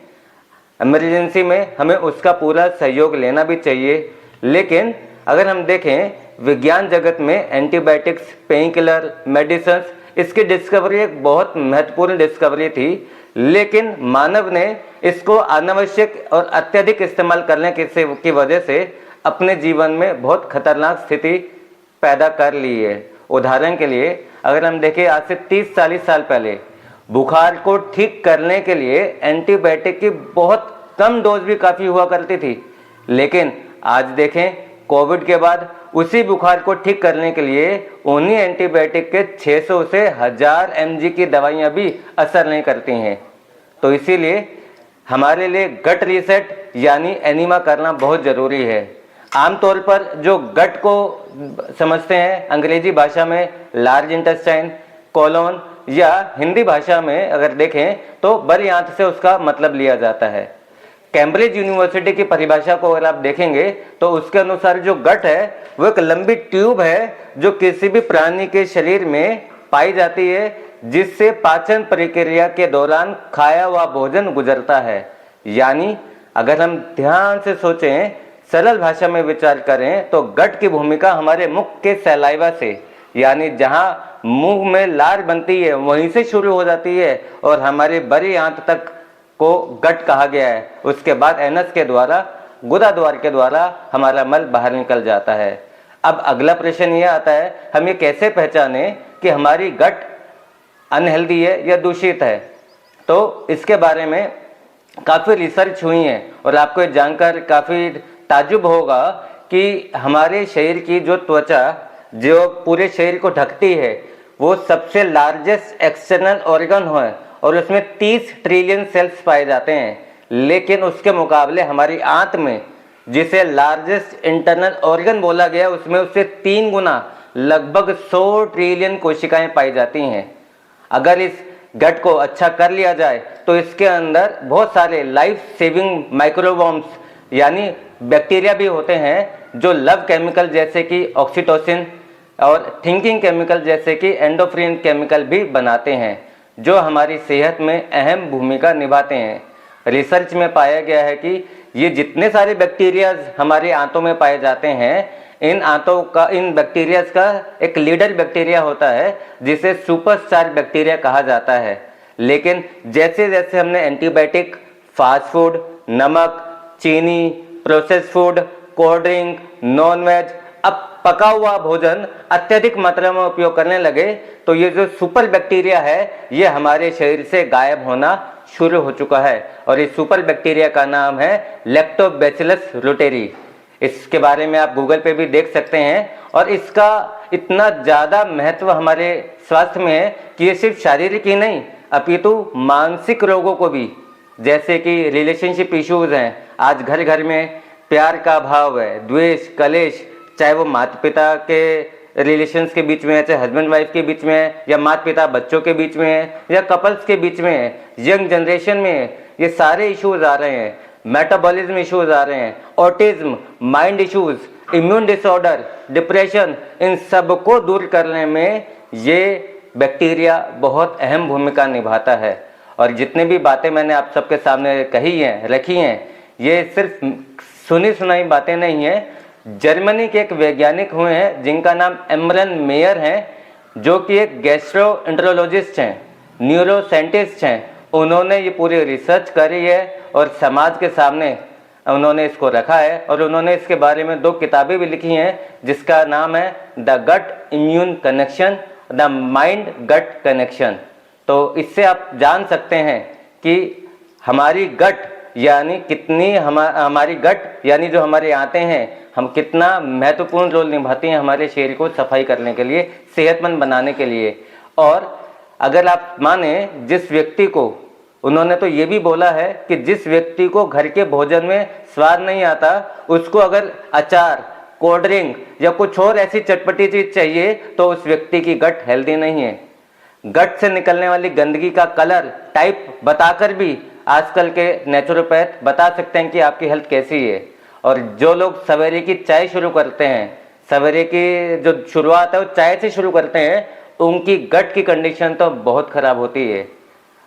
इमरजेंसी में हमें उसका पूरा सहयोग लेना भी चाहिए। लेकिन अगर हम देखें विज्ञान जगत में एंटीबायोटिक्स, पेन किलर, मेडिसिन, इसकी डिस्कवरी एक बहुत महत्वपूर्ण डिस्कवरी थी, लेकिन मानव ने इसको अनावश्यक और अत्यधिक इस्तेमाल करने की वजह से अपने जीवन में बहुत खतरनाक स्थिति पैदा कर ली है। उदाहरण के लिए अगर हम देखें, आज से 30-40 साल पहले बुखार को ठीक करने के लिए एंटीबायोटिक की बहुत कम डोज भी काफ़ी हुआ करती थी। लेकिन आज देखें, कोविड के बाद उसी बुखार को ठीक करने के लिए उन्हीं एंटीबायोटिक के 600 से 1000 mg की दवाइयाँ भी असर नहीं करती हैं। तो इसीलिए हमारे लिए गट रीसेट यानी एनिमा करना बहुत ज़रूरी है। आमतौर पर जो गट को समझते हैं अंग्रेजी भाषा में लार्ज इंटेस्टाइन, कोलोन, या हिंदी भाषा में अगर देखें तो बड़ी आंत से उसका मतलब लिया जाता है। कैम्ब्रिज यूनिवर्सिटी की परिभाषा को अगर आप देखेंगे तो उसके अनुसार जो गट है वो एक लंबी ट्यूब है जो किसी भी प्राणी के शरीर में पाई जाती है, जिससे पाचन प्रक्रिया के दौरान खाया हुआ भोजन गुजरता है। यानी अगर हम ध्यान से सोचें, सरल भाषा में विचार करें तो गट की भूमिका हमारे मुख के सलाइवा से, यानी जहां मुंह में लार बनती है वहीं से शुरू हो जाती है और हमारी बड़ी आंत तक को गट कहा गया है। उसके बाद एनस के द्वारा, गुदा द्वार के द्वारा हमारा मल बाहर निकल जाता है। अब अगला प्रश्न यह आता है, हम ये कैसे पहचाने कि हमारी गट अनहेल्दी है या दूषित है? तो इसके बारे में काफ़ी रिसर्च हुई है और आपको ये जानकर काफ़ी ताज्जुब होगा कि हमारे शरीर की जो त्वचा जो पूरे शरीर को ढकती है वो सबसे लार्जेस्ट एक्सटर्नल ऑर्गन है और उसमें 30 ट्रिलियन सेल्स पाए जाते हैं, लेकिन उसके मुकाबले हमारी आंत में जिसे लार्जेस्ट इंटरनल ऑर्गन बोला गया उसमें उससे 3 गुना लगभग 100 ट्रिलियन कोशिकाएं पाई जाती हैं। अगर इस गट को अच्छा कर लिया जाए तो इसके अंदर बहुत सारे लाइफ सेविंग माइक्रोबॉम्स यानी बैक्टीरिया भी होते हैं जो लव केमिकल जैसे कि ऑक्सीटोसिन और थिंकिंग केमिकल जैसे कि एंडोफ्रिन केमिकल भी बनाते हैं, जो हमारी सेहत में अहम भूमिका निभाते हैं। रिसर्च में पाया गया है कि ये जितने सारे बैक्टीरियाज हमारे आंतों में पाए जाते हैं, इन बैक्टीरियाज का एक लीडर बैक्टीरिया होता है जिसे सुपरस्टार बैक्टीरिया कहा जाता है। लेकिन जैसे जैसे हमने एंटीबायोटिक, फास्ट फूड, नमक, चीनी, process food, cold drink, non veg, अब पका हुआ भोजन अत्यधिक मात्रा में उपयोग करने लगे तो ये जो सुपर बैक्टीरिया है ये हमारे शरीर से गायब होना शुरू हो चुका है और इस सुपर बैक्टीरिया का नाम है लैक्टोबैसिलस रूटेरी। इसके बारे में आप गूगल पे भी देख सकते हैं और इसका इतना ज़्यादा महत्व हमारे स्वास्थ्य में है कि ये सिर्फ शारीरिक ही नहीं अपितु मानसिक रोगों को भी, जैसे कि रिलेशनशिप इश्यूज हैं। आज घर घर में प्यार का अभाव है, द्वेष, कलेश, चाहे वो माता पिता के रिलेशंस के बीच में है, चाहे हस्बैंड वाइफ के बीच में है, या माता पिता बच्चों के बीच में है, या कपल्स के बीच में है, यंग जनरेशन में है, ये सारे इश्यूज आ रहे हैं। मेटाबॉलिज्म इश्यूज आ रहे हैं, autism, mind issues, immune disorder, depression, इन सब को दूर करने में ये बैक्टीरिया बहुत अहम भूमिका निभाता है। और जितने भी बातें मैंने आप सबके सामने कही हैं, रखी हैं, ये सिर्फ सुनी सुनाई बातें नहीं हैं। जर्मनी के एक वैज्ञानिक हुए हैं जिनका नाम एमरन मेयर है, जो कि एक गैस्ट्रोएंटेरोलॉजिस्ट हैं, न्यूरो साइंटिस्ट हैं। उन्होंने ये पूरी रिसर्च करी है और समाज के सामने उन्होंने इसको रखा है और उन्होंने इसके बारे में 2 किताबें भी लिखी हैं जिसका नाम है the gut immune connection, the mind gut connection. तो इससे आप जान सकते हैं कि हमारी गट यानी कितनी हमारी गट यानी जो हमारे आंतें हैं, हम कितना महत्वपूर्ण रोल निभाती हैं हमारे शरीर को सफाई करने के लिए, सेहतमंद बनाने के लिए। और अगर आप माने जिस व्यक्ति को, उन्होंने तो ये भी बोला है कि जिस व्यक्ति को घर के भोजन में स्वाद नहीं आता उसको अगर अचार, कोल्ड ड्रिंक या कुछ और ऐसी चटपटी चीज चाहिए तो उस व्यक्ति की गट हेल्दी नहीं है। गट से निकलने वाली गंदगी का कलर, टाइप बताकर भी आजकल के नेचुरोपैथ बता सकते हैं कि आपकी हेल्थ कैसी है। और जो लोग सवेरे की चाय शुरू करते हैं, सवेरे की जो शुरुआत है वो चाय से शुरू करते हैं, उनकी गट की कंडीशन तो बहुत खराब होती है।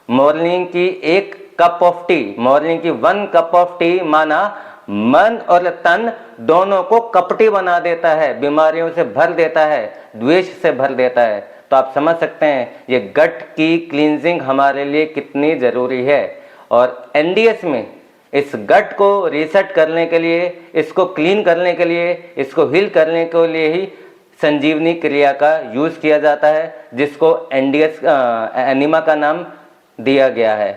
मॉर्निंग की 1 कप ऑफ टी, मॉर्निंग की 1 कप ऑफ टी माना मन और तन दोनों को कपटी बना देता है, बीमारियों से भर देता है, द्वेष से भर देता है। तो आप समझ सकते हैं ये गट की क्लींजिंग हमारे लिए कितनी जरूरी है। और एनडीएस में इस गट को रीसेट करने के लिए, इसको क्लीन करने के लिए, इसको हील करने के लिए ही संजीवनी क्रिया का यूज किया जाता है, जिसको एनडीएस एनिमा का नाम दिया गया है।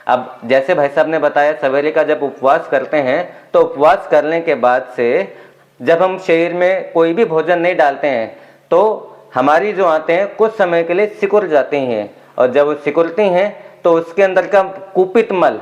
अब जैसे भाई साहब ने बताया, सवेरे का जब उपवास करते हैं तो उपवास करने के बाद से जब हम शरीर में कोई भी भोजन नहीं डालते हैं तो हमारी जो आंतें हैं कुछ समय के लिए सिकुड़ जाती हैं, और जब वो सिकुड़ती हैं तो उसके अंदर का कुपित मल,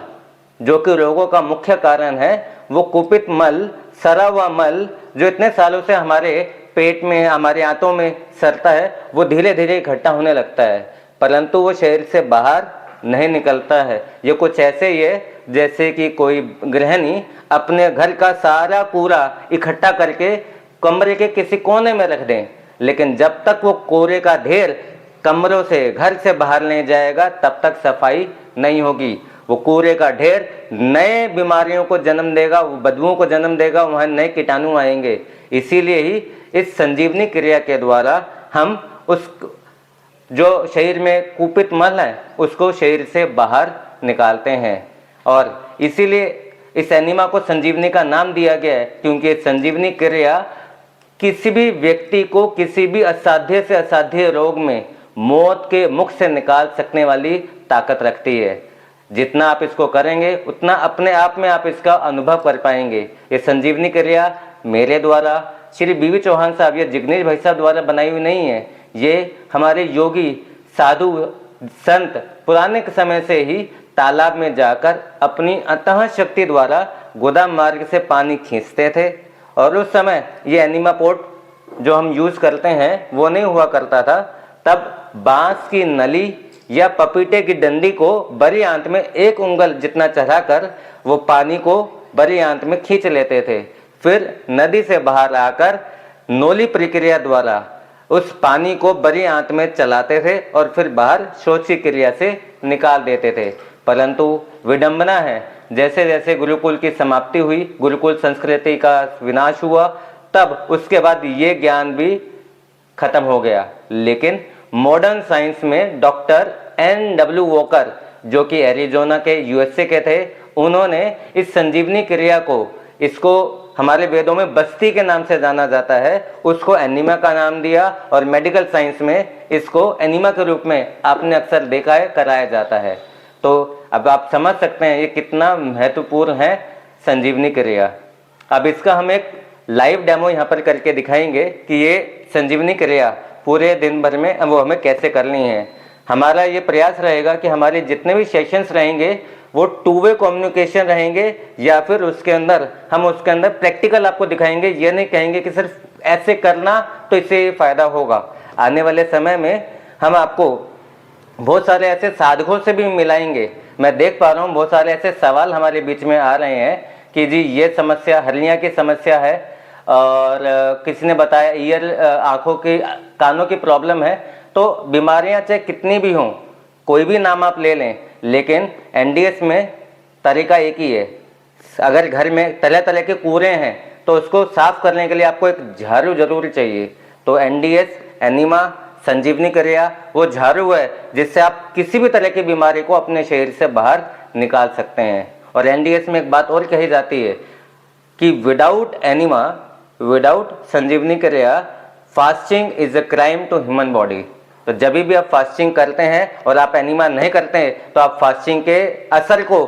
जो कि रोगों का मुख्य कारण है, वो कुपित मल, सरा हुआ मल जो इतने सालों से हमारे पेट में, हमारे आंतों में सरता है, वो धीरे धीरे इकट्ठा होने लगता है, परंतु वो शरीर से बाहर नहीं निकलता है। ये कुछ ऐसे ही है जैसे कि कोई गृहिणी अपने घर का सारा कूड़ा इकट्ठा करके कमरे के किसी कोने में रख दें, लेकिन जब तक वो कूड़े का ढेर कमरों से, घर से बाहर नहीं जाएगा तब तक सफाई नहीं होगी। वो कूड़े का ढेर नए बीमारियों को जन्म देगा, वो बदबुओं को जन्म देगा, वहाँ नए कीटाणु आएंगे। इसीलिए ही इस संजीवनी क्रिया के द्वारा हम उस जो शरीर में कुपित मल है उसको शरीर से बाहर निकालते हैं। और इसीलिए इस एनिमा को संजीवनी का नाम दिया गया है, क्योंकि संजीवनी क्रिया किसी भी व्यक्ति को किसी भी असाध्य से असाध्य रोग में मौत के मुख से निकाल सकने वाली ताकत रखती है। जितना आप इसको करेंगे उतना अपने आप में आप इसका अनुभव कर पाएंगे। ये संजीवनी क्रिया मेरे द्वारा, श्री बीवी चौहान साहब या जिग्नेश भाई साहब द्वारा बनाई हुई नहीं है। ये हमारे योगी साधु संत पुराने समय से ही तालाब में जाकर अपनी अंतः शक्ति द्वारा गोदाम मार्ग से पानी खींचते थे। और उस समय ये एनिमा पोट जो हम यूज़ करते हैं वो नहीं हुआ करता था। तब बांस की नली या पपीते की डंडी को बड़ी आंत में 1 उंगल जितना चढ़ाकर वो पानी को बड़ी आंत में खींच लेते थे। फिर नदी से बाहर आकर नोली प्रक्रिया द्वारा उस पानी को बड़ी आंत में चलाते थे और फिर बाहर शौच की क्रिया से निकाल देते थे। परंतु विडंबना है, जैसे जैसे गुरुकुल की समाप्ति हुई, गुरुकुल संस्कृति का विनाश हुआ, तब उसके बाद ये ज्ञान भी खत्म हो गया। लेकिन मॉडर्न साइंस में डॉक्टर N.W. वॉकर जो कि एरिजोना के USA के थे, उन्होंने इस संजीवनी क्रिया को, इसको हमारे वेदों में बस्ती के नाम से जाना जाता है, उसको एनिमा का नाम दिया और मेडिकल साइंस में इसको एनिमा के रूप में आपने अक्सर देखा है कराया जाता है। तो अब आप समझ सकते हैं ये कितना महत्वपूर्ण है संजीवनी क्रिया। अब इसका हम एक लाइव डेमो यहाँ पर करके दिखाएंगे कि ये संजीवनी क्रिया पूरे दिन भर में वो हमें कैसे करनी है। हमारा ये प्रयास रहेगा कि हमारे जितने भी सेशंस रहेंगे वो 2 वे कम्युनिकेशन रहेंगे, या फिर उसके अंदर हम उसके अंदर प्रैक्टिकल आपको दिखाएंगे। ये नहीं कहेंगे कि सिर्फ ऐसे करना तो इससे फ़ायदा होगा। आने वाले समय में हम आपको बहुत सारे ऐसे साधकों से भी मिलाएंगे। मैं देख पा रहा हूँ बहुत सारे ऐसे सवाल हमारे बीच में आ रहे हैं कि जी ये समस्या हर्निया की समस्या है, और किसी ने बताया ईयर आँखों की कानों की प्रॉब्लम है। तो बीमारियां चाहे कितनी भी हों, कोई भी नाम आप ले लें, लेकिन एनडीएस में तरीका एक ही है। अगर घर में तरह तरह के कूड़े हैं तो उसको साफ करने के लिए आपको एक झाड़ू जरूर चाहिए। तो एनडीएस एनिमा संजीवनी क्रिया वो झाड़ू है जिससे आप किसी भी तरह की बीमारी को अपने शरीर से बाहर निकाल सकते हैं। और एनडीएस में एक बात और कही जाती है कि विदाउट एनिमा, विदाउट संजीवनी क्रिया, fasting is a crime to human body. तो जब भी आप फास्टिंग करते हैं और आप एनिमा नहीं करते हैं तो आप फास्टिंग के असर को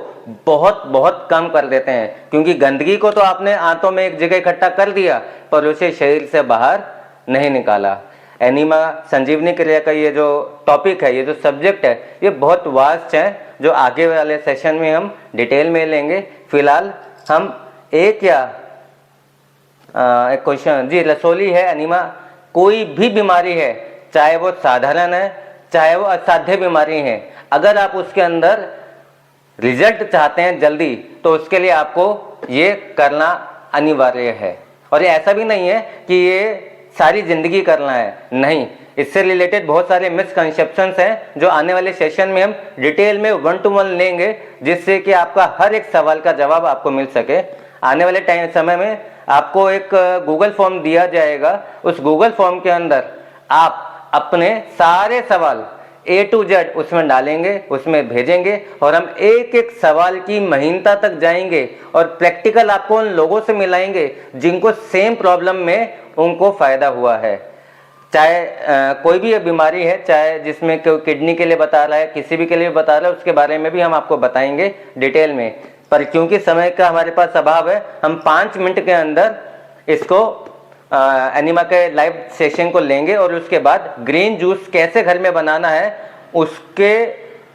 बहुत बहुत कम कर देते हैं, क्योंकि गंदगी को तो आपने आंतों में एक जगह इकट्ठा कर दिया पर उसे शरीर से बाहर नहीं निकाला। एनिमा संजीवनी क्रिया का ये जो टॉपिक है, ये जो सब्जेक्ट है, ये बहुत वास्ट है, जो आगे वाले सेशन में हम डिटेल में लेंगे। फिलहाल हम एक क्वेश्चन, जी रसोली है एनिमा, कोई भी बीमारी है, चाहे वो साधारण है चाहे वो असाध्य बीमारी है, अगर आप उसके अंदर रिजल्ट चाहते हैं जल्दी तो उसके लिए आपको ये करना अनिवार्य है। और ये ऐसा भी नहीं है कि ये सारी जिंदगी करना है, नहीं, इससे रिलेटेड बहुत सारे मिसकंसेप्शंस हैं जो आने वाले सेशन में हम डिटेल में 1 to 1 लेंगे, जिससे कि आपका हर एक सवाल का जवाब आपको मिल सके। आने वाले समय में आपको एक गूगल फॉर्म दिया जाएगा, उस गूगल फॉर्म के अंदर आप अपने सारे सवाल A to Z उसमें डालेंगे, उसमें भेजेंगे और हम एक एक सवाल की महीनता तक जाएंगे और प्रैक्टिकल आपको उन लोगों से मिलाएंगे जिनको सेम प्रॉब्लम में उनको फायदा हुआ है। चाहे कोई भी ये बीमारी है, चाहे जिसमें कोई किडनी के लिए बता रहा है, किसी भी के लिए बता रहा है, उसके बारे में भी हम आपको बताएंगे डिटेल में। पर क्योंकि समय का हमारे पास अभाव है, हम 5 मिनट के अंदर इसको एनिमा के लाइव सेशन को लेंगे और उसके बाद ग्रीन जूस कैसे घर में बनाना है उसके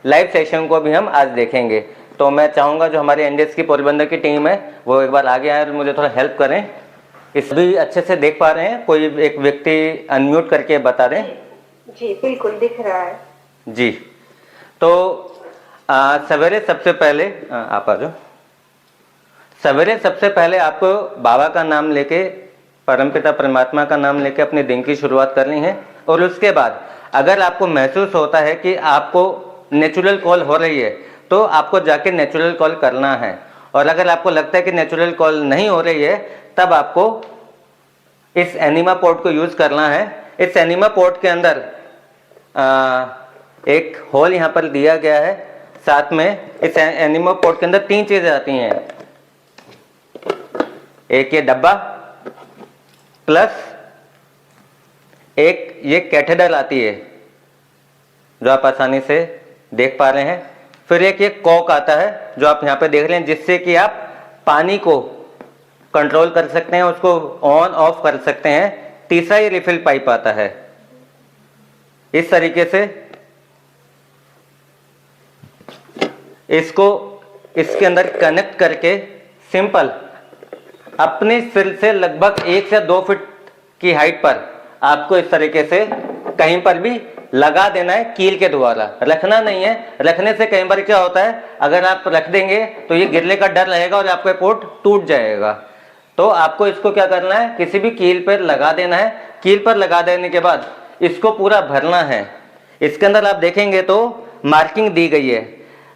लाइव सेशन को भी हम आज देखेंगे। तो मैं चाहूँगा जो हमारे एनडीएस की पोरबंदर की टीम है वो एक बार आगे आए और मुझे थोड़ा हेल्प करें। इस भी अच्छे से देख पा रहे हैं? कोई एक व्यक्ति अनम्यूट करके बता दें। जी बिल्कुल दिख रहा है जी। तो सवेरे सबसे पहले आप आ जाओ। सवेरे सबसे पहले आपको बाबा का नाम लेके, परमपिता परमात्मा का नाम लेके अपने दिन की शुरुआत करनी है। और उसके बाद अगर आपको महसूस होता है कि आपको नेचुरल कॉल हो रही है तो आपको जाके नेचुरल कॉल करना है। और अगर आपको लगता है कि नेचुरल कॉल नहीं हो रही है तब आपको इस एनिमा पोर्ट को यूज करना है। इस एनिमा पोर्ट के अंदर एक होल यहाँ पर दिया गया है। साथ में इस एनिमा पोर्ट के अंदर 3 चीजें आती हैं, एक ये डब्बा प्लस एक ये कैथेडर आती है जो आप आसानी से देख पा रहे हैं। फिर एक ये कॉक आता है जो आप यहाँ पे देख रहे हैं, जिससे कि आप पानी को कंट्रोल कर सकते हैं, उसको ऑन ऑफ कर सकते हैं। तीसरा ये रिफिल पाइप आता है। इस तरीके से इसको इसके अंदर कनेक्ट करके सिंपल अपने सिर से लगभग 1 से 2 फीट की हाइट पर आपको इस तरीके से कहीं पर भी लगा देना है, कील के द्वारा। रखना नहीं है, रखने से कई बार क्या होता है, अगर आप रख देंगे तो ये गिरने का डर रहेगा और आपका पोर्ट टूट जाएगा। तो आपको इसको क्या करना है, किसी भी कील पर लगा देना है। कील पर लगा देने के बाद इसको पूरा भरना है। इसके अंदर आप देखेंगे तो मार्किंग दी गई है।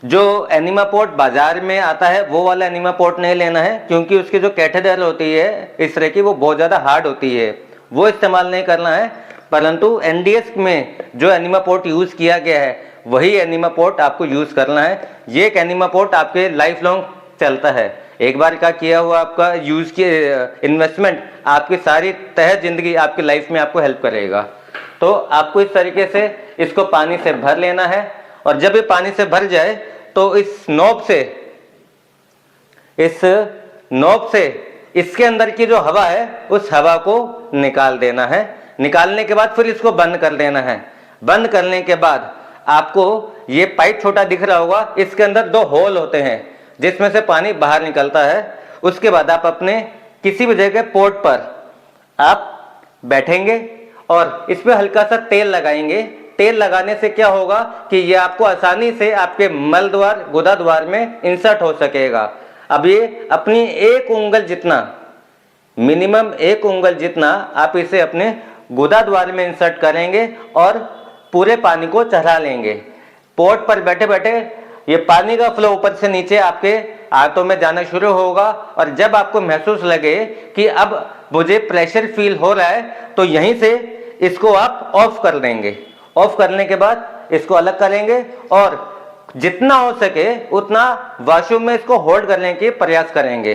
जो एनिमा पोर्ट बाजार में आता है वो वाला एनिमा पोर्ट नहीं लेना है, क्योंकि उसकी जो कैथेड्रल होती है इस तरह की, वो बहुत ज़्यादा हार्ड होती है, वो इस्तेमाल नहीं करना है। परंतु एनडीएस में जो एनिमा पोर्ट यूज़ किया गया है वही एनिमा पोर्ट आपको यूज़ करना है। ये एक एनिमा पोर्ट आपके लाइफ लॉन्ग चलता है। एक बार का किया हुआ आपका यूज़ किया इन्वेस्टमेंट आपकी सारी तह जिंदगी आपकी लाइफ में आपको हेल्प करेगा। तो आपको इस तरीके से इसको पानी से भर लेना है, और जब ये पानी से भर जाए तो इस नॉब से इसके अंदर की जो हवा है उस हवा को निकाल देना है। निकालने के बाद फिर इसको बंद कर देना है। बंद करने के बाद आपको ये पाइप छोटा दिख रहा होगा, इसके अंदर 2 होल होते हैं जिसमें से पानी बाहर निकलता है। उसके बाद आप अपने किसी भी जगह पोर्ट पर आप बैठेंगे और इस पर हल्का सा तेल लगाएंगे। तेल लगाने से क्या होगा कि ये आपको आसानी से आपके मल द्वार, गुदा द्वार में इंसर्ट हो सकेगा। अब ये अपनी 1 उंगल जितना, मिनिमम 1 उंगल जितना आप इसे अपने गुदा द्वार में इंसर्ट करेंगे और पूरे पानी को चढ़ा लेंगे। पोर्ट पर बैठे बैठे ये पानी का फ्लो ऊपर से नीचे आपके हाथों में जाना शुरू होगा, और जब आपको महसूस लगे कि अब मुझे प्रेशर फील हो रहा है तो यहीं से इसको आप ऑफ कर देंगे। ऑफ करने के बाद इसको अलग करेंगे और जितना हो सके उतना वॉशरूम में इसको होल्ड करने के प्रयास करेंगे।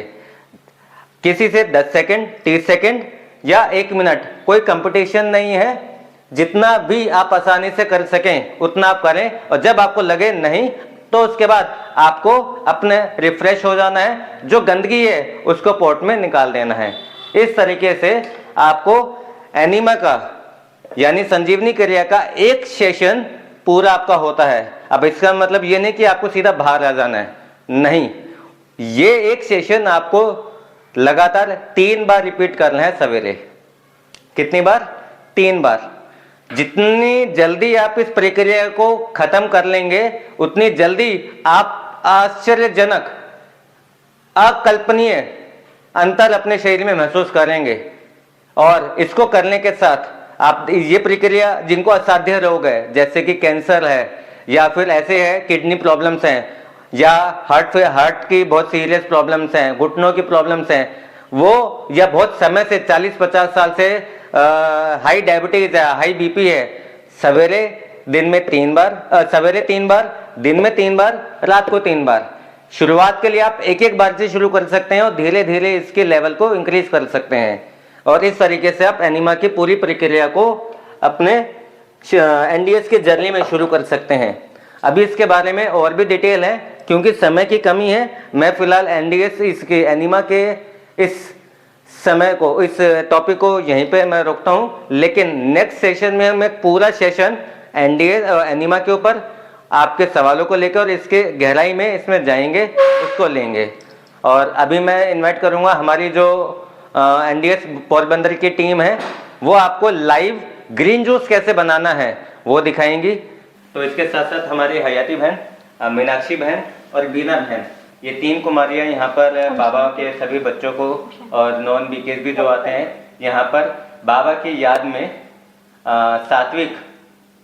किसी से 10 सेकंड, 30 सेकंड या 1 मिनट, कोई कंपटीशन नहीं है। जितना भी आप आसानी से कर सकें उतना आप करें, और जब आपको लगे नहीं तो उसके बाद आपको अपने रिफ्रेश हो जाना है। जो गंदगी है उसको पोर्ट में निकाल देना है। इस तरीके से आपको एनिमा का यानी संजीवनी क्रिया का 1 सेशन पूरा आपका होता है। अब इसका मतलब ये नहीं कि आपको सीधा बाहर आ जाना है, नहीं, ये 1 सेशन आपको लगातार 3 बार रिपीट करना है सवेरे। कितनी बार? 3 बार। जितनी जल्दी आप इस प्रक्रिया को खत्म कर लेंगे उतनी जल्दी आप आश्चर्यजनक, अकल्पनीय अंतर अपने शरीर में महसूस करेंगे। और इसको करने के साथ आप ये प्रक्रिया, जिनको असाध्य रोग है जैसे कि कैंसर है या फिर ऐसे है किडनी प्रॉब्लम्स हैं या हार्ट की बहुत सीरियस प्रॉब्लम्स हैं, घुटनों की प्रॉब्लम्स हैं, वो या बहुत समय से 40-50 साल से हाई डायबिटीज है, हाई बीपी है, सवेरे 3 बार, दिन में 3 बार, रात को 3 बार। शुरुआत के लिए आप 1-1 बार से शुरू कर सकते हैं और धीरे धीरे इसके लेवल को इंक्रीज कर सकते हैं, और इस तरीके से आप एनिमा की पूरी प्रक्रिया को अपने एनडीएस के जर्नी में शुरू कर सकते हैं। अभी इसके बारे में और भी डिटेल है, क्योंकि समय की कमी है, मैं फिलहाल एनडीएस इसके एनिमा के इस समय को, इस टॉपिक को यहीं पे मैं रोकता हूँ। लेकिन नेक्स्ट सेशन में मैं पूरा सेशन एनडीएस और एनिमा के ऊपर आपके सवालों को लेकर और इसके गहराई में इसमें जाएंगे, उसको लेंगे। और अभी मैं इनवाइट करूँगा हमारी जो एनडीएस पोरबंदर की टीम है, वो आपको लाइव ग्रीन जूस कैसे बनाना है वो दिखाएंगी। तो इसके साथ साथ हमारी हयाती बहन, मीनाक्षी बहन और बीना बहन, ये 3 कुमारियाँ यहाँ पर बाबा के सभी बच्चों को और नॉन बीकेस भी जो आते हैं यहाँ पर बाबा की याद में सात्विक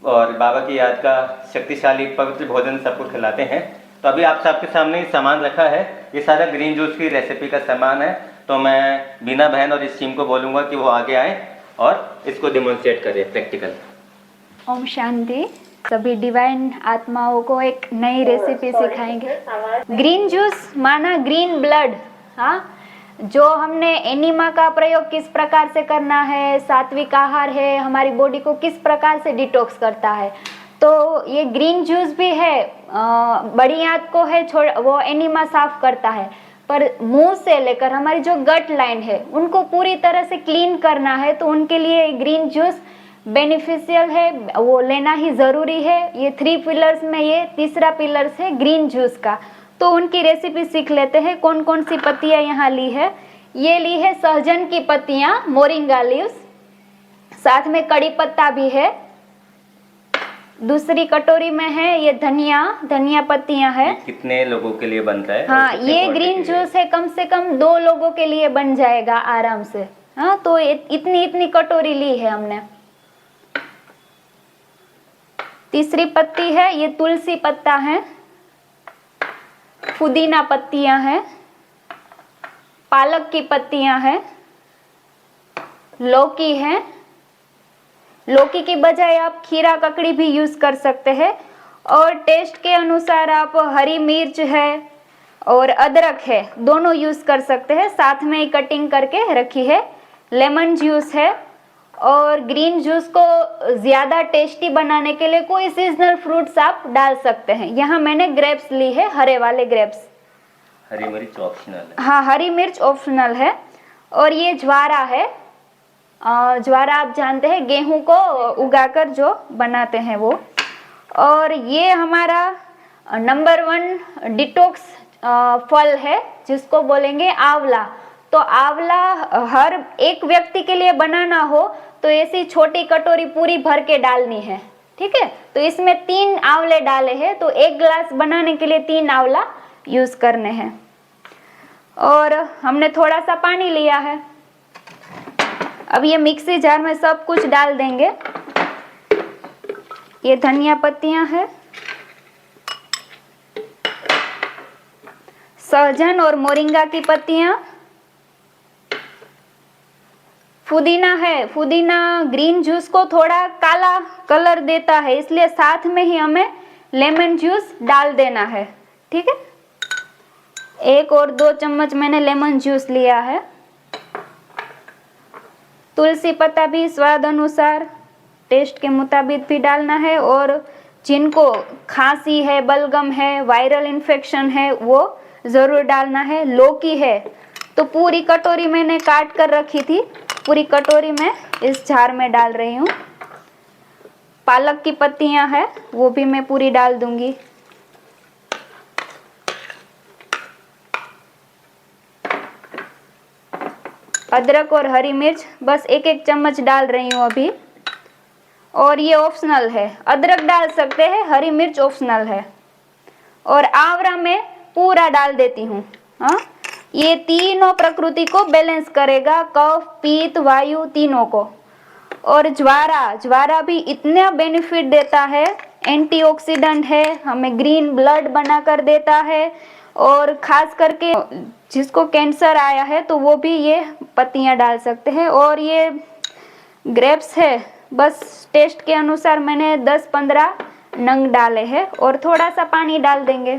और बाबा की याद का शक्तिशाली पवित्र भोजन सबको खिलाते हैं। तो अभी आप सबके सामने सामान रखा है, ये सारा ग्रीन जूस की रेसिपी का सामान है। तो मैं बीना बहन और इस टीम को बोलूँगा कि वो आगे आए और इसको डेमोन्स्ट्रेट करें प्रैक्टिकल। ओम शांति। सभी डिवाइन आत्माओं को एक नई रेसिपी सिखाएंगे। ग्रीन जूस माना ग्रीन ब्लड। हाँ, जो हमने एनिमा का प्रयोग किस प्रकार से करना है, सात्विक आहार है, हमारी बॉडी को किस प्रकार से डिटॉक्स करता है, तो ये ग्रीन जूस भी है, बड़ी आंत को है वो एनीमा साफ करता है, पर मुंह से लेकर हमारी जो गट लाइन है उनको पूरी तरह से क्लीन करना है, तो उनके लिए ग्रीन जूस बेनिफिशियल है, वो लेना ही ज़रूरी है। ये 3 पिलर्स में ये तीसरा पिलर्स है ग्रीन जूस का। तो उनकी रेसिपी सीख लेते हैं। कौन कौन सी पत्तियाँ यहाँ ली है? ये ली है सहजन की पत्तियाँ, मोरिंगा लीव्स, साथ में कड़ी पत्ता भी है। दूसरी कटोरी में है ये धनिया पत्तियाँ है। कितने लोगों के लिए बनता है? हाँ, ये ग्रीन जूस है कम से कम 2 लोगों के लिए बन जाएगा आराम से। हाँ, तो इतनी कटोरी ली है हमने। तीसरी पत्ती है ये तुलसी पत्ता है, पुदीना पत्तियां हैं, पालक की पत्तियां हैं, लौकी है। लौकी की बजाय आप खीरा ककड़ी भी यूज कर सकते हैं, और टेस्ट के अनुसार आप हरी मिर्च है और अदरक है, दोनों यूज कर सकते हैं। साथ में ही कटिंग करके रखी है। लेमन जूस है, और ग्रीन जूस को ज़्यादा टेस्टी बनाने के लिए कोई सीजनल फ्रूट्स आप डाल सकते हैं। यहाँ मैंने ग्रेप्स ली है, हरे वाले ग्रेप्स। हरी मिर्च ऑप्शनल है। हाँ, हरी मिर्च ऑप्शनल है। और ये ज्वारा है। ज्वारा आप जानते हैं, गेहूं को उगाकर जो बनाते हैं वो। और ये हमारा नंबर 1 डिटॉक्स फल है, जिसको बोलेंगे आंवला। तो आंवला हर एक व्यक्ति के लिए बनाना हो तो ऐसी छोटी कटोरी पूरी भर के डालनी है, ठीक है। तो इसमें 3 आंवले डाले हैं, तो 1 गिलास बनाने के लिए 3 आंवला यूज करने हैं। और हमने थोड़ा सा पानी लिया है। अब ये मिक्सी जार में सब कुछ डाल देंगे। ये धनिया पत्तियां हैं, सहजन और मोरिंगा की पत्तियां, पुदीना है। पुदीना ग्रीन जूस को थोड़ा काला कलर देता है, इसलिए साथ में ही हमें लेमन जूस डाल देना है, ठीक है। 1 और 2 चम्मच मैंने लेमन जूस लिया है। तुलसी पत्ता भी स्वाद अनुसार टेस्ट के मुताबिक भी डालना है, और जिनको खांसी है, बलगम है, वायरल इन्फेक्शन है, वो ज़रूर डालना है। लौकी है तो पूरी कटोरी मैंने काट कर रखी थी, पूरी कटोरी में इस जार में डाल रही हूँ। पालक की पत्तियां हैं, वो भी मैं पूरी डाल दूंगी। अदरक और हरी मिर्च बस 1-1 चम्मच डाल रही हूँ अभी। और ये ऑप्शनल है, अदरक डाल सकते हैं, हरी मिर्च ऑप्शनल है। और आंवला में पूरा डाल देती हूँ। हाँ, ये तीनों प्रकृति को बैलेंस करेगा, कफ, पित्त, वायु तीनों को। और ज्वारा भी इतना बेनिफिट देता है, एंटीऑक्सीडेंट है, हमें ग्रीन ब्लड बना कर देता है। और खास करके जिसको कैंसर आया है तो वो भी ये पत्तियां डाल सकते हैं। और ये ग्रेप्स है, बस टेस्ट के अनुसार मैंने 10-15 नंग डाले हैं, और थोड़ा सा पानी डाल देंगे।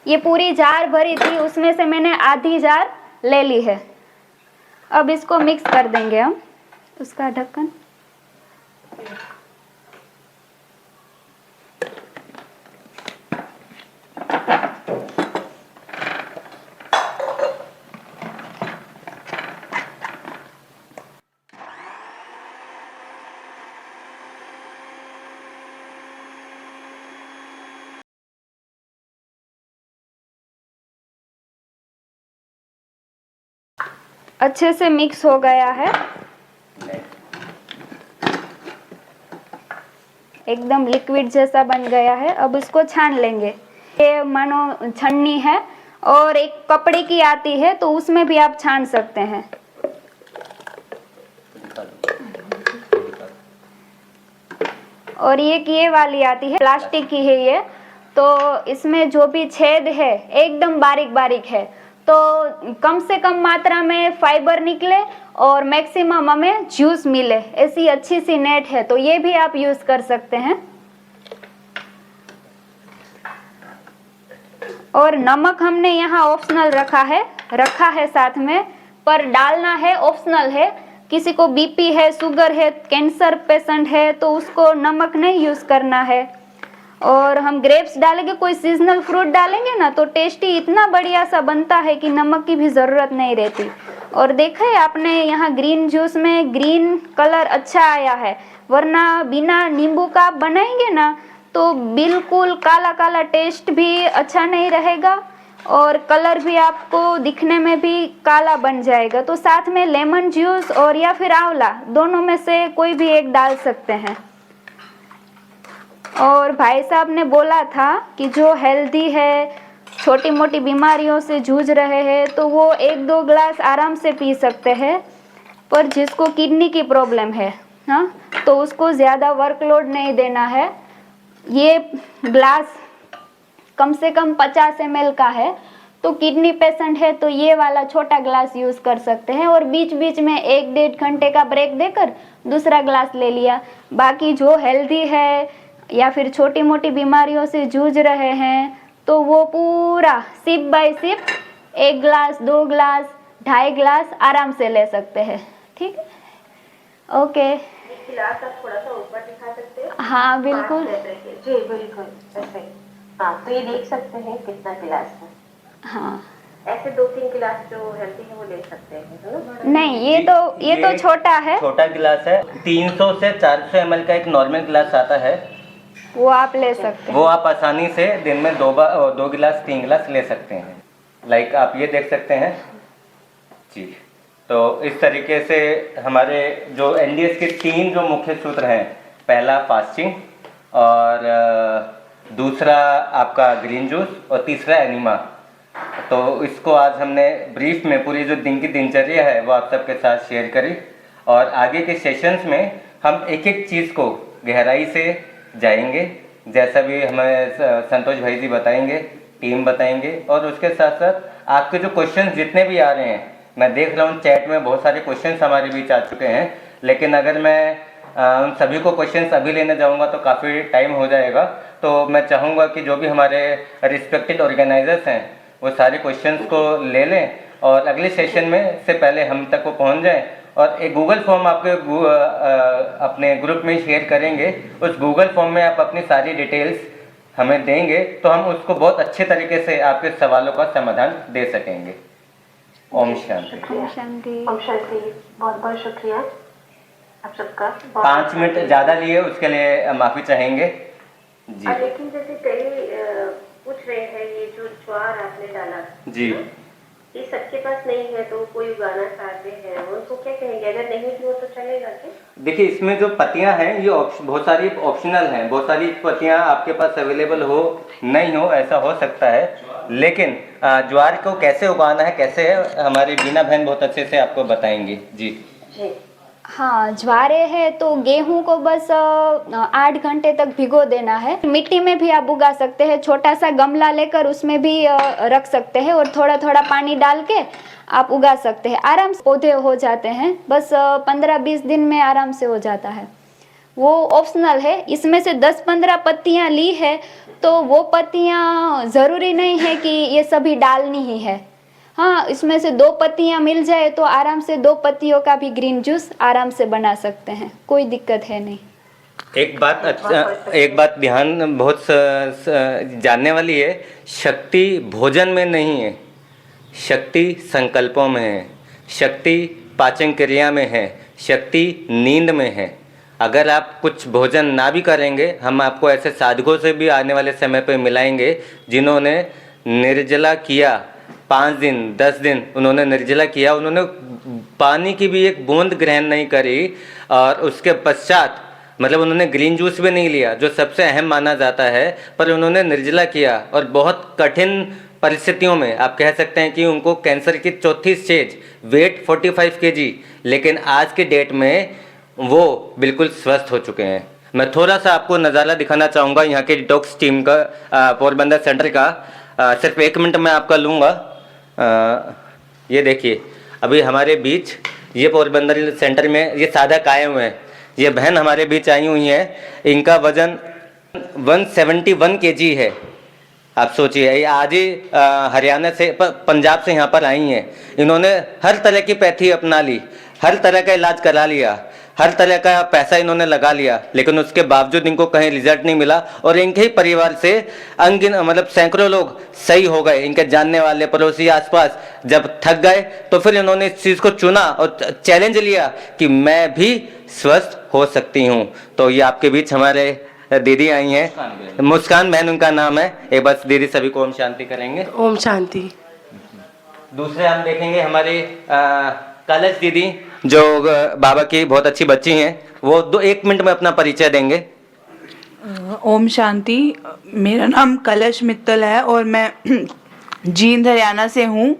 ये पूरी जार भरी थी, उसमें से मैंने आधी जार ले ली है। अब इसको मिक्स कर देंगे हम। उसका ढक्कन अच्छे से मिक्स हो गया है, एकदम लिक्विड जैसा बन गया है। अब इसको छान लेंगे। ये मानो छन्नी है, और एक कपड़े की आती है तो उसमें भी आप छान सकते हैं। और ये वाली आती है, प्लास्टिक की है ये, तो इसमें जो भी छेद है एकदम बारीक बारीक है, तो कम से कम मात्रा में फाइबर निकले और मैक्सिमम हमें जूस मिले, ऐसी अच्छी सी नेट है, तो ये भी आप यूज कर सकते हैं। और नमक हमने यहाँ ऑप्शनल रखा है साथ में, पर डालना है ऑप्शनल है, किसी को बीपी है, शुगर है, कैंसर पेशेंट है तो उसको नमक नहीं यूज़ करना है। और हम ग्रेप्स डालेंगे, कोई सीजनल फ्रूट डालेंगे ना तो टेस्टी इतना बढ़िया सा बनता है कि नमक की भी ज़रूरत नहीं रहती। और देखा है आपने यहाँ ग्रीन जूस में ग्रीन कलर अच्छा आया है, वरना बिना नींबू का आप बनाएंगे ना तो बिल्कुल काला काला टेस्ट भी अच्छा नहीं रहेगा और कलर भी आपको दिखने में भी काला बन जाएगा। तो साथ में लेमन जूस और या फिर आंवला, दोनों में से कोई भी एक डाल सकते हैं। और भाई साहब ने बोला था कि जो हेल्दी है, छोटी मोटी बीमारियों से जूझ रहे हैं तो वो 1-2 ग्लास आराम से पी सकते हैं, पर जिसको किडनी की प्रॉब्लम है हाँ तो उसको ज़्यादा वर्कलोड नहीं देना है। ये ग्लास कम से कम 50 ml का है, तो किडनी पेशेंट है तो ये वाला छोटा ग्लास यूज़ कर सकते हैं और बीच बीच में 1-1.5 घंटे का ब्रेक देकर दूसरा ग्लास ले लिया। बाकी जो हेल्दी है या फिर छोटी मोटी बीमारियों से जूझ रहे हैं तो वो पूरा sip by sip 1 glass, 2 glass, 2.5 glass आराम से ले सकते हैं। ठीक है, ओके। गिलास आप थोड़ा सा ऊपर दिखा सकते हैं? हाँ बिल्कुल। जी बिल्कुल ऐसे। हाँ तो ये देख सकते हैं कितना गिलास है। हाँ ऐसे 2-3 गिलास जो हेल्दी है वो ले सकते हैं, है ना? नहीं, ये तो छोटा है, छोटा गिलास है। 300 से 400 ml का एक नॉर्मल गिलास आता है, वो आप ले सकते हैं। वो आप आसानी से दिन में 2 गिलास 3 गिलास ले सकते हैं। लाइक आप ये देख सकते हैं जी। तो इस तरीके से हमारे जो एनडीएस के 3 जो मुख्य सूत्र हैं, पहला फास्टिंग और दूसरा आपका ग्रीन जूस और तीसरा एनिमा। तो इसको आज हमने ब्रीफ में पूरी जो दिन की दिनचर्या है वो आप सबके साथ शेयर करी और आगे के सेशंस में हम एक एक चीज़ को गहराई से जाएंगे, जैसा भी हमें संतोष भाई जी बताएंगे, टीम बताएंगे। और उसके साथ साथ आपके जो क्वेश्चंस जितने भी आ रहे हैं, मैं देख रहा हूँ चैट में बहुत सारे क्वेश्चंस हमारे बीच आ चुके हैं, लेकिन अगर मैं उन सभी को क्वेश्चंस अभी लेने जाऊँगा तो काफ़ी टाइम हो जाएगा। तो मैं चाहूँगा कि जो भी हमारे रिस्पेक्टेड ऑर्गेनाइजर्स हैं वो सारे क्वेश्चंस को ले लें और अगले सेशन में से पहले हम तक वो पहुँच जाएँ। और एक गूगल फॉर्म आपके अपने ग्रुप में शेयर करेंगे, उस गूगल फॉर्म में आप अपनी सारी डिटेल्स हमें देंगे तो हम उसको बहुत अच्छे तरीके से आपके सवालों का समाधान दे सकेंगे। ओम शांति। ओम शांति। ओम शांति। बहुत बहुत शुक्रिया आप सबका। 5 मिनट ज़्यादा लिए उसके लिए माफ़ी चाहेंगे जी। लेकिन जैसे कई पूछ रहे हैं ये जो ज्वार आपने डाला जी, ये सबके पास नहीं है तो कोई उगाना चाहते हैं, उनको क्या कहेंगे? अगर नहीं भी हो तो चलेगा क्या? देखिए इसमें जो पत्तियां हैं ये बहुत सारी ऑप्शनल हैं, बहुत सारी पत्तियां आपके पास अवेलेबल हो नहीं हो ऐसा हो सकता है, लेकिन ज्वार को कैसे उगाना है कैसे है हमारी बीना बहन बहुत अच्छे से आपको बताएंगी जी। हाँ, ज्वारे है तो गेहूं को बस 8 घंटे तक भिगो देना है। मिट्टी में भी आप उगा सकते हैं, छोटा सा गमला लेकर उसमें भी रख सकते हैं और थोड़ा थोड़ा पानी डाल के आप उगा सकते हैं। आराम से पौधे हो जाते हैं, बस 15-20 दिन में आराम से हो जाता है। वो ऑप्शनल है। इसमें से 10-15 पत्तियाँ ली है तो वो पत्तियाँ ज़रूरी नहीं है कि ये सभी डालनी ही है। हाँ, इसमें से 2 पत्तियाँ मिल जाए तो आराम से 2 पत्तियों का भी ग्रीन जूस आराम से बना सकते हैं, कोई दिक्कत है नहीं। एक बात ध्यान बहुत जानने वाली है, शक्ति भोजन में नहीं है, शक्ति संकल्पों में है, शक्ति पाचन क्रिया में है, शक्ति नींद में है। अगर आप कुछ भोजन ना भी करेंगे, हम आपको ऐसे साधकों से भी आने वाले समय पर मिलाएंगे जिन्होंने निर्जला किया, 5 दिन 10 दिन उन्होंने निर्जला किया, उन्होंने पानी की भी एक बूंद ग्रहण नहीं करी और उसके पश्चात मतलब उन्होंने ग्रीन जूस भी नहीं लिया जो सबसे अहम माना जाता है, पर उन्होंने निर्जला किया और बहुत कठिन परिस्थितियों में आप कह सकते हैं कि उनको कैंसर की 4थी स्टेज, वेट 45 kg, लेकिन आज के डेट में वो बिल्कुल स्वस्थ हो चुके हैं। मैं थोड़ा सा आपको नज़ारा दिखाना चाहूँगा यहाँ के डिटॉक्स टीम का, पोरबंदर सेंटर का। सिर्फ 1 मिनट मैं आपका लूँगा। ये देखिए अभी हमारे बीच ये पोरबंदर सेंटर में ये साधा कायम हुए हैं, ये बहन हमारे बीच आई हुई हैं, इनका वज़न 171 kg है। आप सोचिए, ये आज ही हरियाणा से पंजाब से यहाँ पर आई हैं, इन्होंने हर तरह की पैथी अपना ली, हर तरह का इलाज करा लिया, हर तरह का पैसा इन्होंने लगा लिया, लेकिन उसके बावजूद इनको कहीं रिजल्ट नहीं मिला। और इनके ही परिवार से अनगिन मतलब सैकड़ों लोग सही हो गए, इनके जानने वाले पड़ोसी आसपास। जब थक गए तो फिर इन्होंने इस चीज़ को चुना और चैलेंज लिया कि मैं भी स्वस्थ हो सकती हूँ। तो ये आपके बीच हमारे दीदी आई हैं, मुस्कान बहन उनका नाम है। एक बार दीदी सभी को ओम शांति करेंगे। ओम शांति। दूसरे हम देखेंगे हमारी कलश दीदी, जो बाबा की बहुत अच्छी बच्ची हैं, वो 1 मिनट में अपना परिचय देंगे। ओम शांति। मेरा नाम कलश मित्तल है और मैं जींद हरियाणा से हूँ।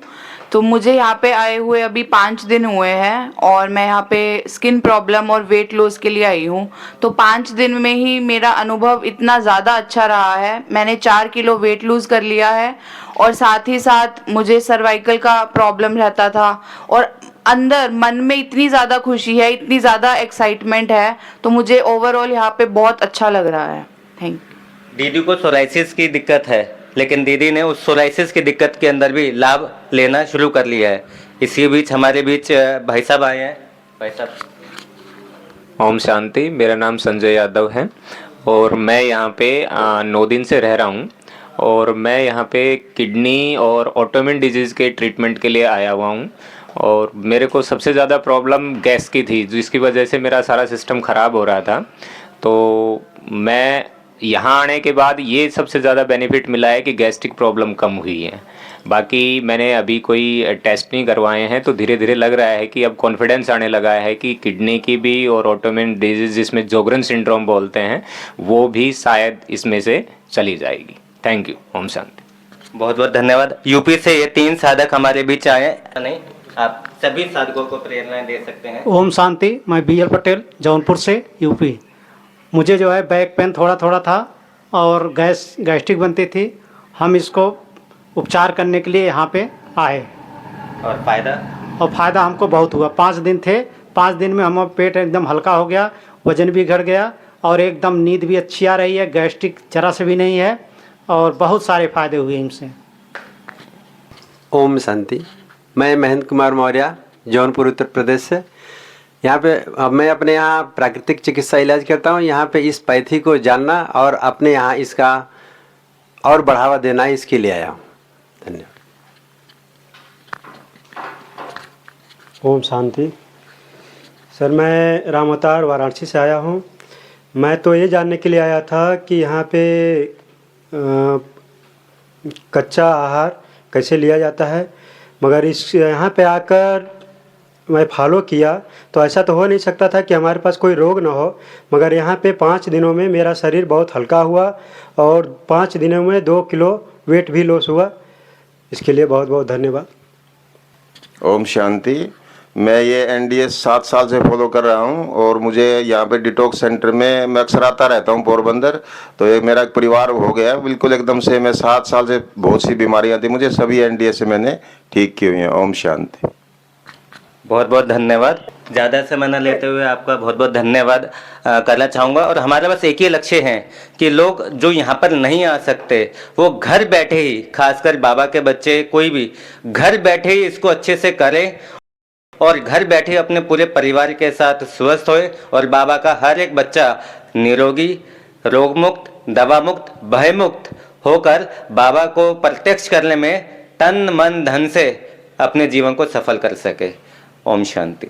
तो मुझे यहाँ पे आए हुए अभी 5 दिन हुए हैं और मैं यहाँ पे स्किन प्रॉब्लम और वेट लॉस के लिए आई हूँ। तो 5 दिन में ही मेरा अनुभव इतना ज़्यादा अच्छा रहा है। मैंने 4 किलो वेट लूज़ कर लिया है और साथ ही साथ मुझे सर्वाइकल का प्रॉब्लम रहता था और अंदर मन में इतनी ज़्यादा खुशी है, इतनी ज़्यादा एक्साइटमेंट है। तो मुझे ओवरऑल यहाँ पे बहुत अच्छा लग रहा है। Thank you. दीदी को सोराइसिस की दिक्कत है, लेकिन दीदी ने उस सोराइसिस की दिक्कत के अंदर भी लाभ लेना शुरू कर लिया है। इसी बीच हमारे बीच भाई साहब आए हैं। भाई साहब। ओम शांति। मेरा नाम संजय यादव है और मैं यहाँ पे 9 दिन से रह रहा हूँ और मैं यहाँ पे किडनी और ऑटोइम्यून डिजीज़ के ट्रीटमेंट के लिए आया हुआ हूँ। और मेरे को सबसे ज़्यादा प्रॉब्लम गैस की थी, जिसकी वजह से मेरा सारा सिस्टम ख़राब हो रहा था। तो मैं यहाँ आने के बाद ये सबसे ज़्यादा बेनिफिट मिला है कि गैस्ट्रिक प्रॉब्लम कम हुई है। बाकी मैंने अभी कोई टेस्ट नहीं करवाए हैं, तो धीरे धीरे लग रहा है कि अब कॉन्फिडेंस आने लगा है कि किडनी की भी और ऑटोइम्यून डिजीज़ जिसमें जोगरन सिंड्रोम बोलते हैं, वो भी शायद इसमें से चली जाएगी। Thank you. ओम शांति। बहुत बहुत धन्यवाद। यूपी से ये 3 साधक हमारे बीच आए। नहीं, आप सभी साधकों को प्रेरणाएं दे सकते हैं। ओम शांति। मैं BL पटेल, जौनपुर से, यूपी। मुझे जो है बैक पेन थोड़ा थोड़ा था और गैस्ट्रिक बनती थी। हम इसको उपचार करने के लिए यहाँ पे आए और फ़ायदा हमको बहुत हुआ। 5 दिन थे, 5 दिन में हमारा पेट एकदम हल्का हो गया, वज़न भी घट गया और एकदम नींद भी अच्छी आ रही है, गैस्ट्रिक जरा से भी नहीं है और बहुत सारे फ़ायदे हुए इनसे। ओम शांति। मैं महेंद्र कुमार मौर्य, जौनपुर उत्तर प्रदेश से। यहाँ पे मैं अपने यहाँ प्राकृतिक चिकित्सा इलाज करता हूँ। यहाँ पे इस पैथी को जानना और अपने यहाँ इसका और बढ़ावा देना, इसके लिए आया हूँ। धन्यवाद। ओम शांति। सर, मैं राम अवतार वाराणसी से आया हूँ। मैं तो ये जानने के लिए आया था कि यहाँ पे कच्चा आहार कैसे लिया जाता है, मगर इस यहाँ पे आकर मैं फॉलो किया तो ऐसा तो हो नहीं सकता था कि हमारे पास कोई रोग ना हो, मगर यहाँ पे 5 दिनों में मेरा शरीर बहुत हल्का हुआ और 5 दिनों में 2 किलो वेट भी लॉस हुआ। इसके लिए बहुत बहुत धन्यवाद। ओम शांति। मैं ये NDS 7 साल से फॉलो कर रहा हूँ और मुझे यहाँ पे डिटॉक्स सेंटर में मैं अक्सर आता रहता हूँ, पोरबंदर। तो एक मेरा एक परिवार हो गया बिल्कुल एकदम से। मैं 7 साल से बहुत सी बीमारियाँ थी मुझे, सभी NDS से मैंने ठीक की हुई हैं। ओम शांति। बहुत बहुत धन्यवाद। ज़्यादा समय न लेते हुए आपका बहुत बहुत धन्यवाद करना चाहूँगा। और हमारा बस एक ही लक्ष्य है कि लोग जो यहाँ पर नहीं आ सकते वो घर बैठे ही, खासकर बाबा के बच्चे, कोई भी घर बैठे ही इसको अच्छे से करें और घर बैठे अपने पूरे परिवार के साथ स्वस्थ होए और बाबा का हर एक बच्चा निरोगी, रोग मुक्त, दवा मुक्त, भय मुक्त होकर बाबा को प्रत्यक्ष करने में तन मन धन से अपने जीवन को सफल कर सके। ओम शांति।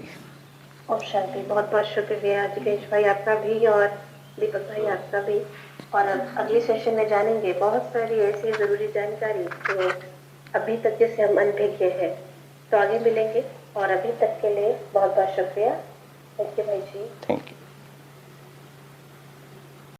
ओम शांति। बहुत बहुत शुक्रिया जिग्नेश भाई आपका भी और दीपक भाई आपका भी। और अब अगले सेशन में जानेंगे बहुत सारी ऐसी ज़रूरी जानकारी जो अभी तक जैसे हम अनभिज्ञ है। तो आगे मिलेंगे और अभी तक के लिए बहुत बहुत शुक्रिया। थैंक यू भाई जी। Thank you.